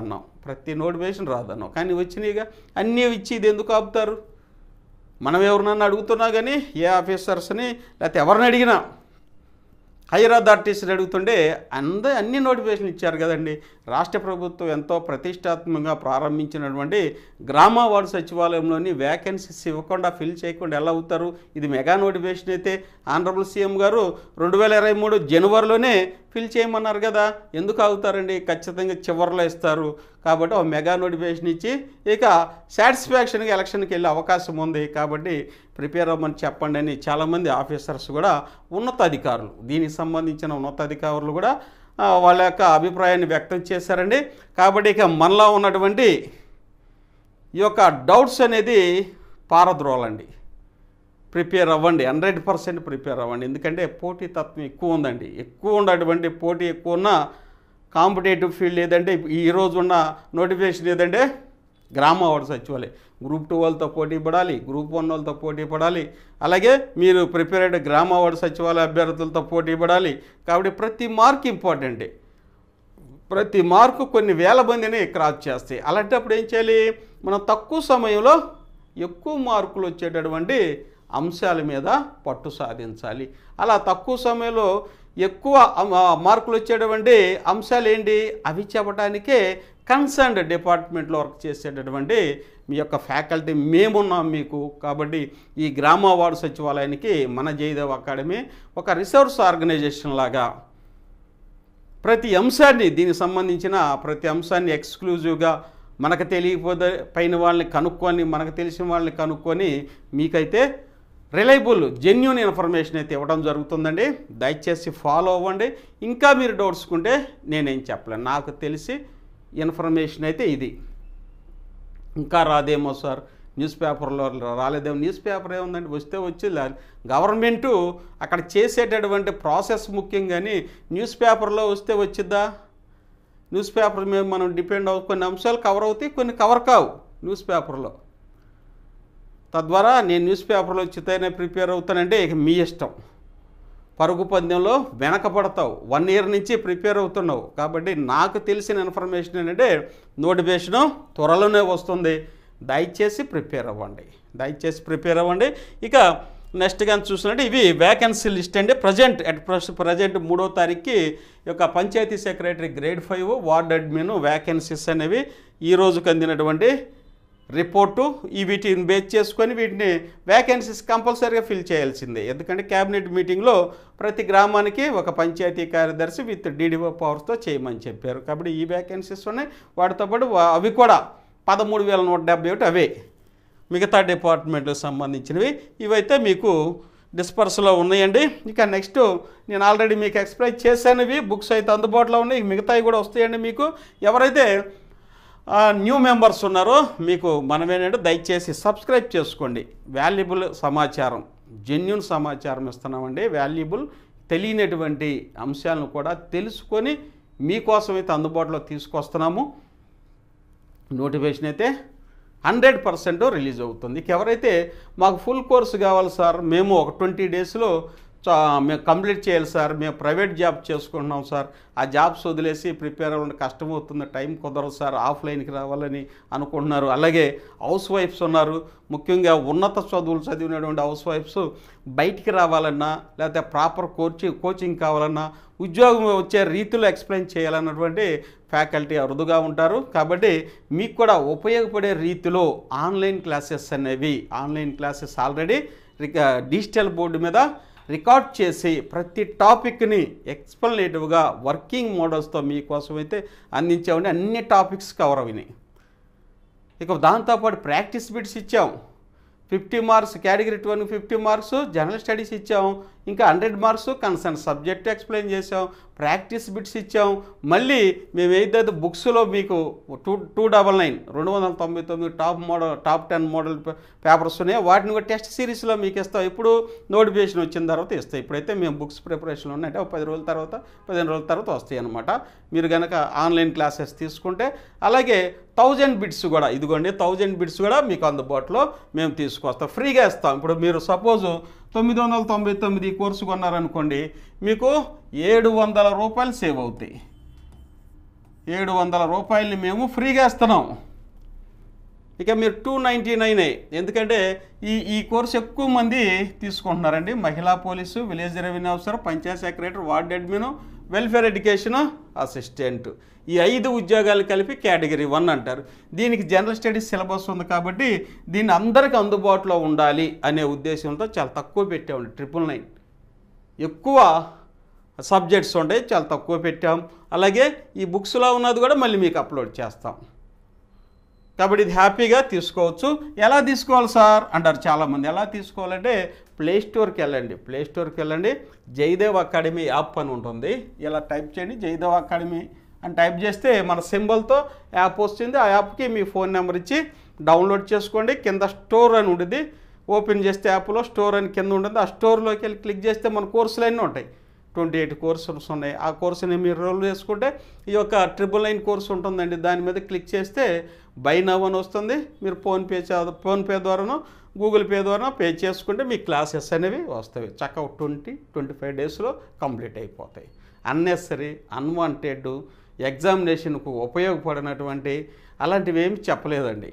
అన్నాం, ప్రతి నోటిఫికేషన్ రాదన్నాం. కానీ వచ్చినాయిగా, అన్నీ ఇచ్చి ఇది ఎందుకు ఆపుతారు? మనం ఎవరినన్నా అడుగుతున్నా కానీ, ఏ ఆఫీసర్స్ని లేకపోతే ఎవరిని అడిగినా హైయర్ అథారిటీస్ని అడుగుతుంటే అన్ని నోటిఫికేషన్లు ఇచ్చారు కదండి. రాష్ట్ర ప్రభుత్వం ఎంతో ప్రతిష్టాత్మకంగా ప్రారంభించినటువంటి గ్రామ వార్డు సచివాలయంలోని వ్యాకెన్సీస్ ఇవ్వకుండా ఫిల్ చేయకుండా ఎలా అవుతారు? ఇది మెగా నోటిఫికేషన్ అయితే ఆనరబుల్ సీఎం గారు 2023 జనవరిలోనే ఫిల్ చేయమన్నారు కదా, ఎందుకు అవుతారండి? ఖచ్చితంగా చివరిలో ఇస్తారు. కాబట్టి ఒక మెగా నోటిఫికేషన్ ఇచ్చి ఇక సాటిస్ఫాక్షన్గా ఎలక్షన్కి వెళ్ళే అవకాశం ఉంది. కాబట్టి ప్రిపేర్ అవ్వమని చెప్పండి అని చాలామంది ఆఫీసర్స్ కూడా ఉన్నతాధికారులు, దీనికి సంబంధించిన ఉన్నతాధికారులు కూడా వాళ్ళ యొక్క అభిప్రాయాన్ని వ్యక్తం చేశారండి. కాబట్టి ఇక మనలో ఉన్నటువంటి ఈ యొక్క డౌట్స్ అనేది పారద్రోలండి. ప్రిపేర్ అవ్వండి, 100% ప్రిపేర్ అవ్వండి. ఎందుకంటే పోటీ తత్వం ఎక్కువ ఉందండి. ఎక్కువ ఉన్నటువంటి పోటీ ఎక్కువ ఉన్న కాంపిటేటివ్ ఫీల్డ్ ఏదంటే ఈరోజు ఉన్న నోటిఫికేషన్ ఏదంటే గ్రామ వార్డు సచివాలయం. గ్రూప్ 2 వాళ్ళతో పోటీ పడాలి, గ్రూప్ 1 వాళ్ళతో పోటీ పడాలి, అలాగే మీరు ప్రిపేర్ అయ్యే గ్రామ వార్డు సచివాలయ అభ్యర్థులతో పోటీ పడాలి. కాబట్టి ప్రతి మార్క్ ఇంపార్టెంటే. ప్రతి మార్కు కొన్ని వేల మందిని క్రాస్ చేస్తాయి. అలాంటప్పుడు ఏం చేయాలి? మనం తక్కువ సమయంలో ఎక్కువ మార్కులు వచ్చేటటువంటి అంశాల మీద పట్టు సాధించాలి. అలా తక్కువ సమయంలో ఎక్కువ మార్కులు వచ్చేటువంటి అంశాలు ఏంటి? అవి చెప్పడానికే కన్సర్న్డ్ డిపార్ట్మెంట్లో వర్క్ చేసేటటువంటి మీ యొక్క ఫ్యాకల్టీ మేమున్నాం మీకు. కాబట్టి ఈ గ్రామ వార్డు సచివాలయానికి మన జయదేవ్ అకాడమీ ఒక రిసోర్స్ ఆర్గనైజేషన్ లాగా ప్రతి అంశాన్ని, దీనికి సంబంధించిన ప్రతి అంశాన్ని ఎక్స్క్లూజివ్గా మనకు తెలియకపోతే పైన వాళ్ళని కనుక్కొని, మనకు తెలిసిన వాళ్ళని కనుక్కొని మీకైతే రిలయబుల్ జెన్యూన్ ఇన్ఫర్మేషన్ అయితే ఇవ్వడం జరుగుతుందండి. దయచేసి ఫాలో అవ్వండి. ఇంకా మీరు డౌట్స్ ఉంటే నేనేం చెప్పలేను, నాకు తెలిసి ఇన్ఫర్మేషన్ అయితే ఇది. ఇంకా రాదేమో సార్, న్యూస్ పేపర్లో రాలేదేమో. న్యూస్ పేపర్ ఏముందండి, వస్తే వచ్చి గవర్నమెంటు అక్కడ చేసేటటువంటి ప్రాసెస్ ముఖ్యం, కానీ న్యూస్ పేపర్లో వస్తే వచ్చిద్దా? న్యూస్ పేపర్ మీద మనం డిపెండ్ అవ్వ, కొన్ని అంశాలు కవర్ అవుతాయి, కొన్ని కవర్ కావు న్యూస్ పేపర్లో. తద్వారా నేను న్యూస్ పేపర్లో చిత్తైనా ప్రిపేర్ అవుతానంటే ఇక మీ ఇష్టం. పరుగు పందెంలో వెనకపడతావు, 1 ఇయర్ నుంచి ప్రిపేర్ అవుతున్నావు. కాబట్టి నాకు తెలిసిన ఇన్ఫర్మేషన్ ఏంటంటే నోటిఫికేషను త్వరలోనే వస్తుంది. దయచేసి ప్రిపేర్ అవ్వండి, దయచేసి ప్రిపేర్ అవ్వండి. ఇక నెక్స్ట్ కానీ చూసినట్టు ఇవి వ్యాకెన్సీ లిస్ట్ అండి. ప్రజెంట్ 3వ తారీఖుకి యొక్క panchayati secretary grade 5 ward admin vacancies అనేవి ఈ రోజుకి అందినటువంటి రిపోర్టు. వీటిని బేస్ చేసుకొని వీటిని వ్యాకెన్సీస్ కంపల్సరీగా ఫిల్ చేయాల్సిందే. ఎందుకంటే క్యాబినెట్ మీటింగ్లో ప్రతి గ్రామానికి ఒక పంచాయతీ కార్యదర్శి విత్ డీడీఓ పవర్స్తో చేయమని చెప్పారు. కాబట్టి ఈ వ్యాకెన్సీస్ ఉన్నాయి. వాటితో పాటు అవి కూడా 13,171 అవే మిగతా డిపార్ట్మెంట్లకు సంబంధించినవి. ఇవైతే మీకు డిస్పర్స్లో ఉన్నాయండి. ఇక నెక్స్ట్ నేను ఆల్రెడీ మీకు ఎక్స్ప్లెయిన్ చేశాను. బుక్స్ అయితే అందుబాటులో ఉన్నాయి, మిగతావి కూడా వస్తాయండి. మీకు ఎవరైతే న్యూ మెంబర్స్ ఉన్నారో మీకు మనం ఏంటంటే దయచేసి సబ్స్క్రైబ్ చేసుకోండి. వాల్యుబుల్ సమాచారం, జెన్యూన్ సమాచారం ఇస్తున్నామండి. వాల్యుబుల్ తెలియనటువంటి అంశాలను కూడా తెలుసుకొని మీకోసం అయితే అందుబాటులో తీసుకొస్తున్నాము. నోటిఫికేషన్ అయితే 100% రిలీజ్ అవుతుంది. ఎవరైతే మాకు ఫుల్ కోర్సు కావాలి సార్, మేము ఒక 20 డేస్లో మేము కంప్లీట్ చేయాలి సార్, మేము ప్రైవేట్ జాబ్ చేసుకుంటున్నాం సార్, ఆ జాబ్స్ వదిలేసి ప్రిపేర్ అవ్వాలంటే కష్టమవుతుంది, టైం కుదరదు సార్, ఆఫ్లైన్కి రావాలని అనుకుంటున్నారు. అలాగే హౌస్ వైఫ్స్ ఉన్నారు, ముఖ్యంగా ఉన్నత చదువులు చదివినటువంటి హౌస్ వైఫ్స్ బయటికి రావాలన్నా లేకపోతే ప్రాపర్ కోచింగ్ కావాలన్నా ఉద్యోగం వచ్చే రీతిలో ఎక్స్ప్లెయిన్ చేయాలన్నటువంటి ఫ్యాకల్టీ అరుదుగా ఉంటారు. కాబట్టి మీకు కూడా ఉపయోగపడే రీతిలో ఆన్లైన్ క్లాసెస్ అనేవి, online classes already digital board మీద రికార్డ్ చేసి ప్రతి టాపిక్ని ఎక్స్ప్లెనేటివ్గా వర్కింగ్ మోడల్స్తో మీకోసం అయితే అందించామండి. అన్ని టాపిక్స్ కవర్ అయినాయి. ఇక దాంతోపాటు ప్రాక్టీస్ బిట్స్ ఇచ్చాం. 50 marks category 2 50 marks general studies ఇచ్చాం. ఇంకా 100 మార్క్స్ కన్సర్న్ సబ్జెక్ట్ ఎక్స్ప్లెయిన్ చేసాం. ప్రాక్టీస్ బిట్స్ ఇచ్చాం. మళ్ళీ మేము ఏదైతే బుక్స్లో మీకు 299 299 టాప్ 10 మోడల్ పేపర్స్ ఉన్నాయో వాటిని కూడా టెస్ట్ సిరీస్లో మీకు ఇస్తాం. ఇప్పుడు నోటిఫికేషన్ వచ్చిన తర్వాత ఇస్తాం. ఇప్పుడైతే మేము బుక్స్ ప్రిపరేషన్లో ఉన్నాయంటే 10 రోజుల తర్వాత 15 రోజుల తర్వాత వస్తాయి అన్నమాట. మీరు కనుక ఆన్లైన్ క్లాసెస్ తీసుకుంటే. అలాగే 1000 బిట్స్ కూడా, ఇదిగోండి 1000 బిట్స్ కూడా మీకు అందుబాటులో మేము తీసుకొస్తాం, ఫ్రీగా ఇస్తాం. ఇప్పుడు మీరు సపోజ్ 999 కోర్సు కొన్నారనుకోండి, మీకు 700 రూపాయలు సేవ్ అవుతాయి. 700 రూపాయలని మేము ఫ్రీగా ఇస్తున్నాం. ఇక మీరు 299 ఎందుకంటే ఈ కోర్సు ఎక్కువ మంది తీసుకుంటున్నారండి. మహిళా police, village revenue officer, Panchayat secretary, ward admin, welfare education assistant, ఈ 5 ఉద్యోగాలు కలిపి కేటగిరీ 1 అంటారు. దీనికి జనరల్ స్టడీస్ సిలబస్ ఉంది కాబట్టి దీన్ని అందరికీ అందుబాటులో ఉండాలి అనే ఉద్దేశంతో చాలా తక్కువ పెట్టామండి. 999 ఎక్కువ సబ్జెక్ట్స్ ఉంటాయి, చాలా తక్కువ పెట్టాం. అలాగే ఈ బుక్స్లో ఉన్నది కూడా మళ్ళీ మీకు అప్లోడ్ చేస్తాం కాబట్టి ఇది హ్యాపీగా తీసుకోవచ్చు. ఎలా తీసుకోవాలి సార్ అంటారు చాలామంది. ఎలా తీసుకోవాలంటే ప్లేస్టోర్కి వెళ్ళండి. జయదేవ్ అకాడమీ యాప్ అని ఉంటుంది. ఇలా టైప్ చేయండి, జయదేవ్ అకాడమీ అని టైప్ చేస్తే మన సింబల్తో యాప్ వస్తుంది. ఆ యాప్కి మీ ఫోన్ నెంబర్ ఇచ్చి డౌన్లోడ్ చేసుకోండి. కింద స్టోర్ అని ఉంటుంది, ఓపెన్ చేస్తే యాప్లో స్టోర్ అని కింద ఉంటుంది. ఆ స్టోర్లోకి వెళ్ళి క్లిక్ చేస్తే మన కోర్సులు అన్నీ ఉంటాయి. 28 కోర్సెస్ ఉన్నాయి. ఆ కోర్సుని మీరు రోల్ చేసుకుంటే ఈ యొక్క 999 కోర్సు ఉంటుందండి. దాని మీద క్లిక్ చేస్తే బై నవ్ అని వస్తుంది. మీరు ఫోన్పే ద్వారానో గూగుల్ పే ద్వారా పే చేసుకుంటే మీ క్లాసెస్ అనేవి వస్తాయి. చక్కగా 20-25 డేస్లో కంప్లీట్ అయిపోతాయి. అన్నెసరీ, అన్వాంటెడ్, ఎగ్జామినేషన్కు ఉపయోగపడినటువంటి అలాంటివి ఏమి చెప్పలేదండి.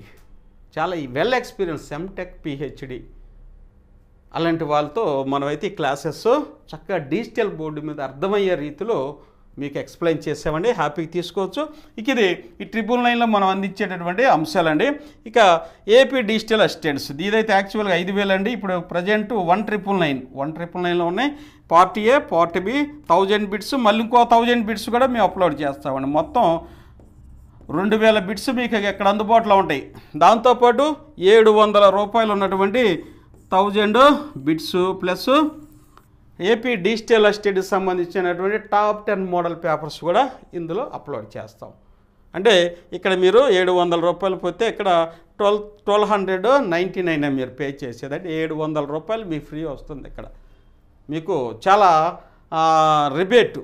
చాలా వెల్ ఎక్స్పీరియన్స్ ఎంటెక్, పిహెచ్డి అలాంటి వాళ్ళతో మనమైతే ఈ క్లాసెస్ చక్కగా డిజిటల్ బోర్డు మీద అర్థమయ్యే రీతిలో మీకు ఎక్స్ప్లెయిన్ చేసామండి. హ్యాపీగా తీసుకోవచ్చు. ఇక ఇది ఈ 999లో మనం అందించేటటువంటి అంశాలండి. ఇక ఏపీ డిజిటల్ అసిస్టెంట్స్ ఇదైతే యాక్చువల్గా 5,000 అండి. ఇప్పుడు ప్రజెంట్ 1,999లో ఉన్నాయి. Part A, part B 1000 bits, మళ్ళీ ఇంకో 1000 బిట్స్ కూడా మేము అప్లోడ్ చేస్తామండి. మొత్తం 2,000 బిట్స్ మీకు ఇక్కడ అందుబాటులో ఉంటాయి. దాంతోపాటు 700 రూపాయలు ఉన్నటువంటి 1000 బిట్స్ ప్లస్ ఏపీ డిజిటల్ అసిస్టెంట్కి సంబంధించినటువంటి టాప్ 10 మోడల్ పేపర్స్ కూడా ఇందులో అప్లోడ్ చేస్తాం. అంటే ఇక్కడ మీరు 700 రూపాయలు పోతే ఇక్కడ 1,299 మీరు పే చేసేదంటే 700 రూపాయలు మీకు ఫ్రీ వస్తుంది. ఇక్కడ మీకు చాలా రిబేట్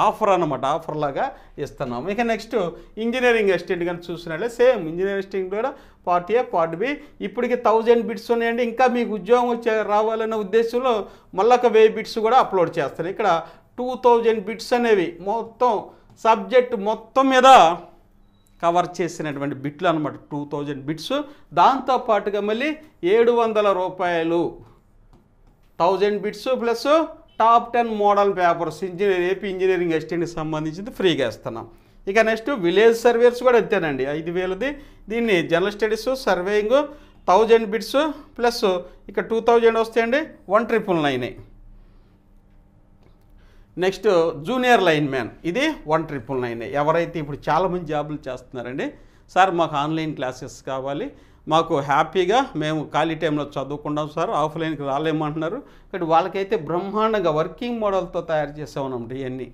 ఆఫర్ అన్నమాట, ఆఫర్ లాగా ఇస్తున్నాం. ఇక నెక్స్ట్ ఇంజనీరింగ్ అసిస్టెంట్ కానీ చూసినట్లే సేమ్ ఇంజనీరింగ్ అసిస్టెంట్ కూడా పార్ట్ ఏ, పార్ట్ బి ఇప్పటికి 1000 బిట్స్ ఉన్నాయండి. ఇంకా మీకు ఉద్యోగం రావాలనే ఉద్దేశంలో మళ్ళీ ఒక 1000 బిట్స్ కూడా అప్లోడ్ చేస్తారు. ఇక్కడ 2000 బిట్స్ అనేవి మొత్తం సబ్జెక్ట్ మొత్తం మీద కవర్ చేసినటువంటి బిట్లు అనమాట. 2000 బిట్స్. దాంతోపాటుగా మళ్ళీ 700 రూపాయలు 1000 bits plus top 10 model papers AP engineering అసిస్టెంట్కి సంబంధించింది ఫ్రీగా ఇస్తున్నాం. ఇక నెక్స్ట్ విలేజ్ సర్వేస్ కూడా అంతేనండి, 5,000ది. దీన్ని general studies, surveying 1000 bits plus ఇక 2000 వస్తాయండి, 1,999. నెక్స్ట్ జూనియర్ లైన్ మ్యాన్, ఇది 1,999. ఎవరైతే ఇప్పుడు చాలామంది జాబులు చేస్తున్నారండి, సార్ మాకు ఆన్లైన్ క్లాసెస్ కావాలి, మాకు హ్యాపీగా మేము ఖాళీ టైంలో చదువుకుంటాం సార్, ఆఫ్లైన్కి రాలేమంటున్నారు. ఇక్కడ వాళ్ళకైతే బ్రహ్మాండంగా వర్కింగ్ మోడల్తో తయారు చేసామన్నమాట. ఇవన్నీ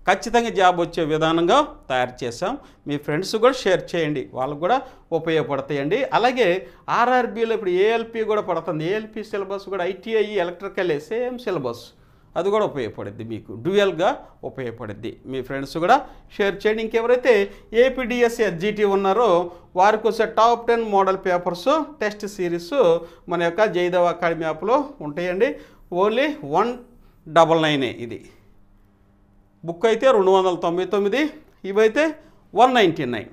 ఖచ్చితంగా జాబ్ వచ్చే విధానంగా తయారు చేసాం. మీ ఫ్రెండ్స్ కూడా షేర్ చేయండి, వాళ్ళకు కూడా ఉపయోగపడతాయండి. అలాగే ఆర్ఆర్బీలో ఇప్పుడు ఏఎల్పి కూడా పడుతుంది. ఏఎల్పి సిలబస్ కూడా ఐటీఐ ఎలక్ట్రికల్ సేమ్ సిలబస్, అది కూడా ఉపయోగపడుద్ది, మీకు డ్యూయల్గా ఉపయోగపడుద్ది. మీ ఫ్రెండ్స్ కూడా షేర్ చేయండి. ఇంకెవరైతే ఏపీడిఎస్సి ఎస్జిటి ఉన్నారో వారికి వచ్చే top 10 model papers test series మన యొక్క జయదేవ్ అకాడమీ యాప్లో ఉంటాయండి. ఓన్లీ 199. ఇది బుక్ అయితే 299, ఇవైతే 199.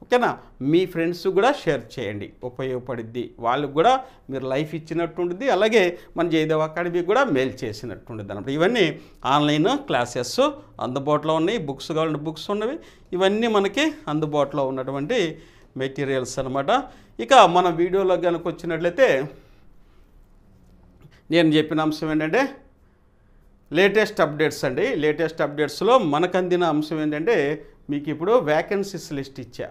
ఓకేనా? మీ ఫ్రెండ్స్ కూడా షేర్ చేయండి, ఉపయోగపడుద్ది. వాళ్ళకు కూడా మీరు లైఫ్ ఇచ్చినట్టుంటుంది, అలాగే మన జయదేవ్ అకాడమీకి కూడా మెయిల్ చేసినట్టుంటుంది అన్నమాట. ఇవన్నీ ఆన్లైన్ క్లాసెస్ అందుబాటులో ఉన్నాయి. బుక్స్ కావాలంటే బుక్స్ ఉన్నవి. ఇవన్నీ మనకి అందుబాటులో ఉన్నటువంటి మెటీరియల్స్ అనమాట. ఇక మన వీడియోలో కనుక వచ్చినట్లయితే నేను చెప్పిన అంశం ఏంటంటే లేటెస్ట్ అప్డేట్స్ అండి. లేటెస్ట్ అప్డేట్స్లో మనకు అందిన అంశం ఏంటంటే మీకు ఇప్పుడు వ్యాకెన్సీస్ లిస్ట్ ఇచ్చా.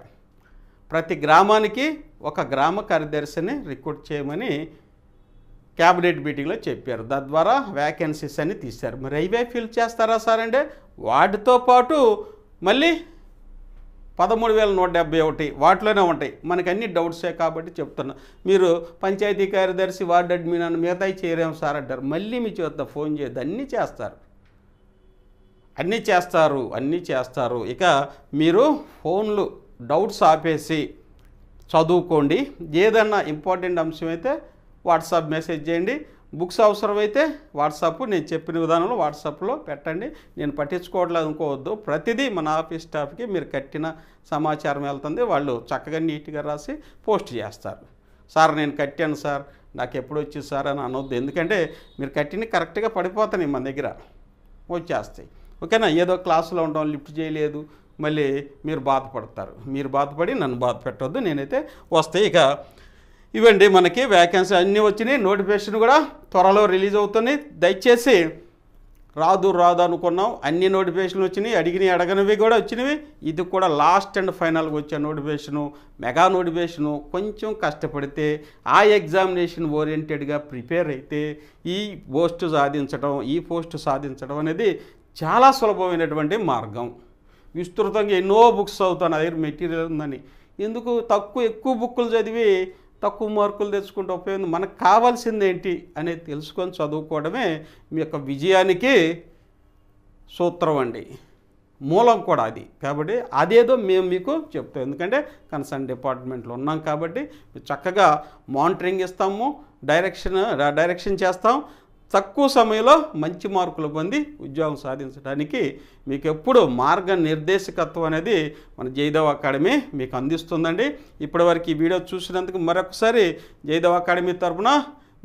ప్రతి గ్రామానికి ఒక గ్రామ కార్యదర్శిని రిక్రూట్ చేయమని క్యాబినెట్ మీటింగ్లో చెప్పారు. తద్వారా వ్యాకెన్సీస్ అన్ని తీశారు. మరి అవే ఫిల్ చేస్తారా సార్ అంటే వాటితో పాటు మళ్ళీ 13,171 వాటిలోనే ఉంటాయి. మనకు అన్ని డౌట్సే కాబట్టి చెప్తున్నా. మీరు పంచాయతీ కార్యదర్శి, వార్డు అడ్మిన్ అని మిగతాయి చేయరేం సార్ అంటారు. మళ్ళీ మీ చేత ఫోన్ చేయద్దు, అన్నీ చేస్తారు. ఇక మీరు ఫోన్లు డౌట్స్ ఆపేసి చదువుకోండి. ఏదన్నా ఇంపార్టెంట్ అంశం అయితే వాట్సాప్ మెసేజ్ చేయండి. బుక్స్ అవసరమైతే వాట్సాప్ నేను చెప్పిన విధానంలో వాట్సాప్లో పెట్టండి. నేను పట్టించుకోవట్లేదు అనుకోవద్దు. ప్రతిదీ మన ఆఫీస్ స్టాఫ్కి మీరు కట్టిన సమాచారం వెళ్తుంది. వాళ్ళు చక్కగా నీట్గా రాసి పోస్ట్ చేస్తారు. సార్ నేను కట్టాను సార్, నాకు ఎప్పుడు వచ్చింది సార్ అని అనొద్దు. ఎందుకంటే మీరు కట్టిన కరెక్ట్గా పడిపోతాయి మన దగ్గర వచ్చేస్తాయి. ఓకేనా? ఏదో క్లాసులో ఉండడం, లిఫ్ట్ చేయలేదు, మళ్ళీ మీరు బాధపడతారు. మీరు బాధపడి నన్ను బాధ పెట్టవద్దు. నేనైతే వస్తాయి. ఇక ఇవండి మనకి వ్యాకెన్సీ అన్నీ వచ్చినాయి. నోటిఫికేషన్ కూడా త్వరలో రిలీజ్ అవుతున్నాయి. దయచేసి రాదు అనుకున్నాం, అన్ని నోటిఫికేషన్లు వచ్చినాయి. అడగనివి కూడా వచ్చినవి. ఇది కూడా లాస్ట్ అండ్ ఫైనల్గా వచ్చే నోటిఫికేషను, మెగా నోటిఫికేషను. కొంచెం కష్టపడితే ఆ ఎగ్జామినేషన్ ఓరియంటెడ్గా ప్రిపేర్ అయితే ఈ పోస్ట్ సాధించడం అనేది చాలా సులభమైనటువంటి మార్గం. విస్తృతంగా ఎన్నో బుక్స్ చదువుతాను, నా దగ్గర మెటీరియల్ ఉందని. ఎందుకు ఎక్కువ బుక్కులు చదివి తక్కువ మార్కులు తెచ్చుకుంటూ ఉపయోగం? మనకు కావాల్సింది ఏంటి అనేది తెలుసుకొని చదువుకోవడమే మీ యొక్క విజయానికి సూత్రం అండి, మూలం కూడా అది. కాబట్టి అదేదో మేము మీకు చెప్తాం. ఎందుకంటే కన్సర్న్ డిపార్ట్మెంట్లో ఉన్నాం కాబట్టి చక్కగా మానిటరింగ్ ఇస్తాము, డైరెక్షన్ చేస్తాం. తక్కువ సమయంలో మంచి మార్కులు పొంది ఉద్యోగం సాధించడానికి మీకు ఎప్పుడు మార్గనిర్దేశకత్వం అనేది మన జయదేవ్ అకాడమీ మీకు అందిస్తుందండి. ఇప్పటివరకు ఈ వీడియో చూసినందుకు మరొకసారి జయదేవ్ అకాడమీ తరఫున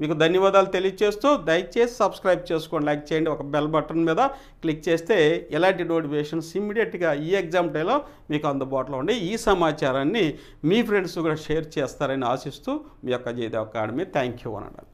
మీకు ధన్యవాదాలు తెలియజేస్తూ, దయచేసి సబ్స్క్రైబ్ చేసుకోండి, లైక్ చేయండి, ఒక బెల్ బటన్ మీద క్లిక్ చేస్తే ఎలాంటి నోటిఫికేషన్స్ ఇమ్మీడియట్గా ఈ ఎగ్జామ్ టైంలో మీకు అందుబాటులో ఉండి ఈ సమాచారాన్ని మీ ఫ్రెండ్స్ కూడా షేర్ చేస్తారని ఆశిస్తూ మీ యొక్క జయదేవ్ అకాడమీ. థ్యాంక్ యూ అన్నాడు.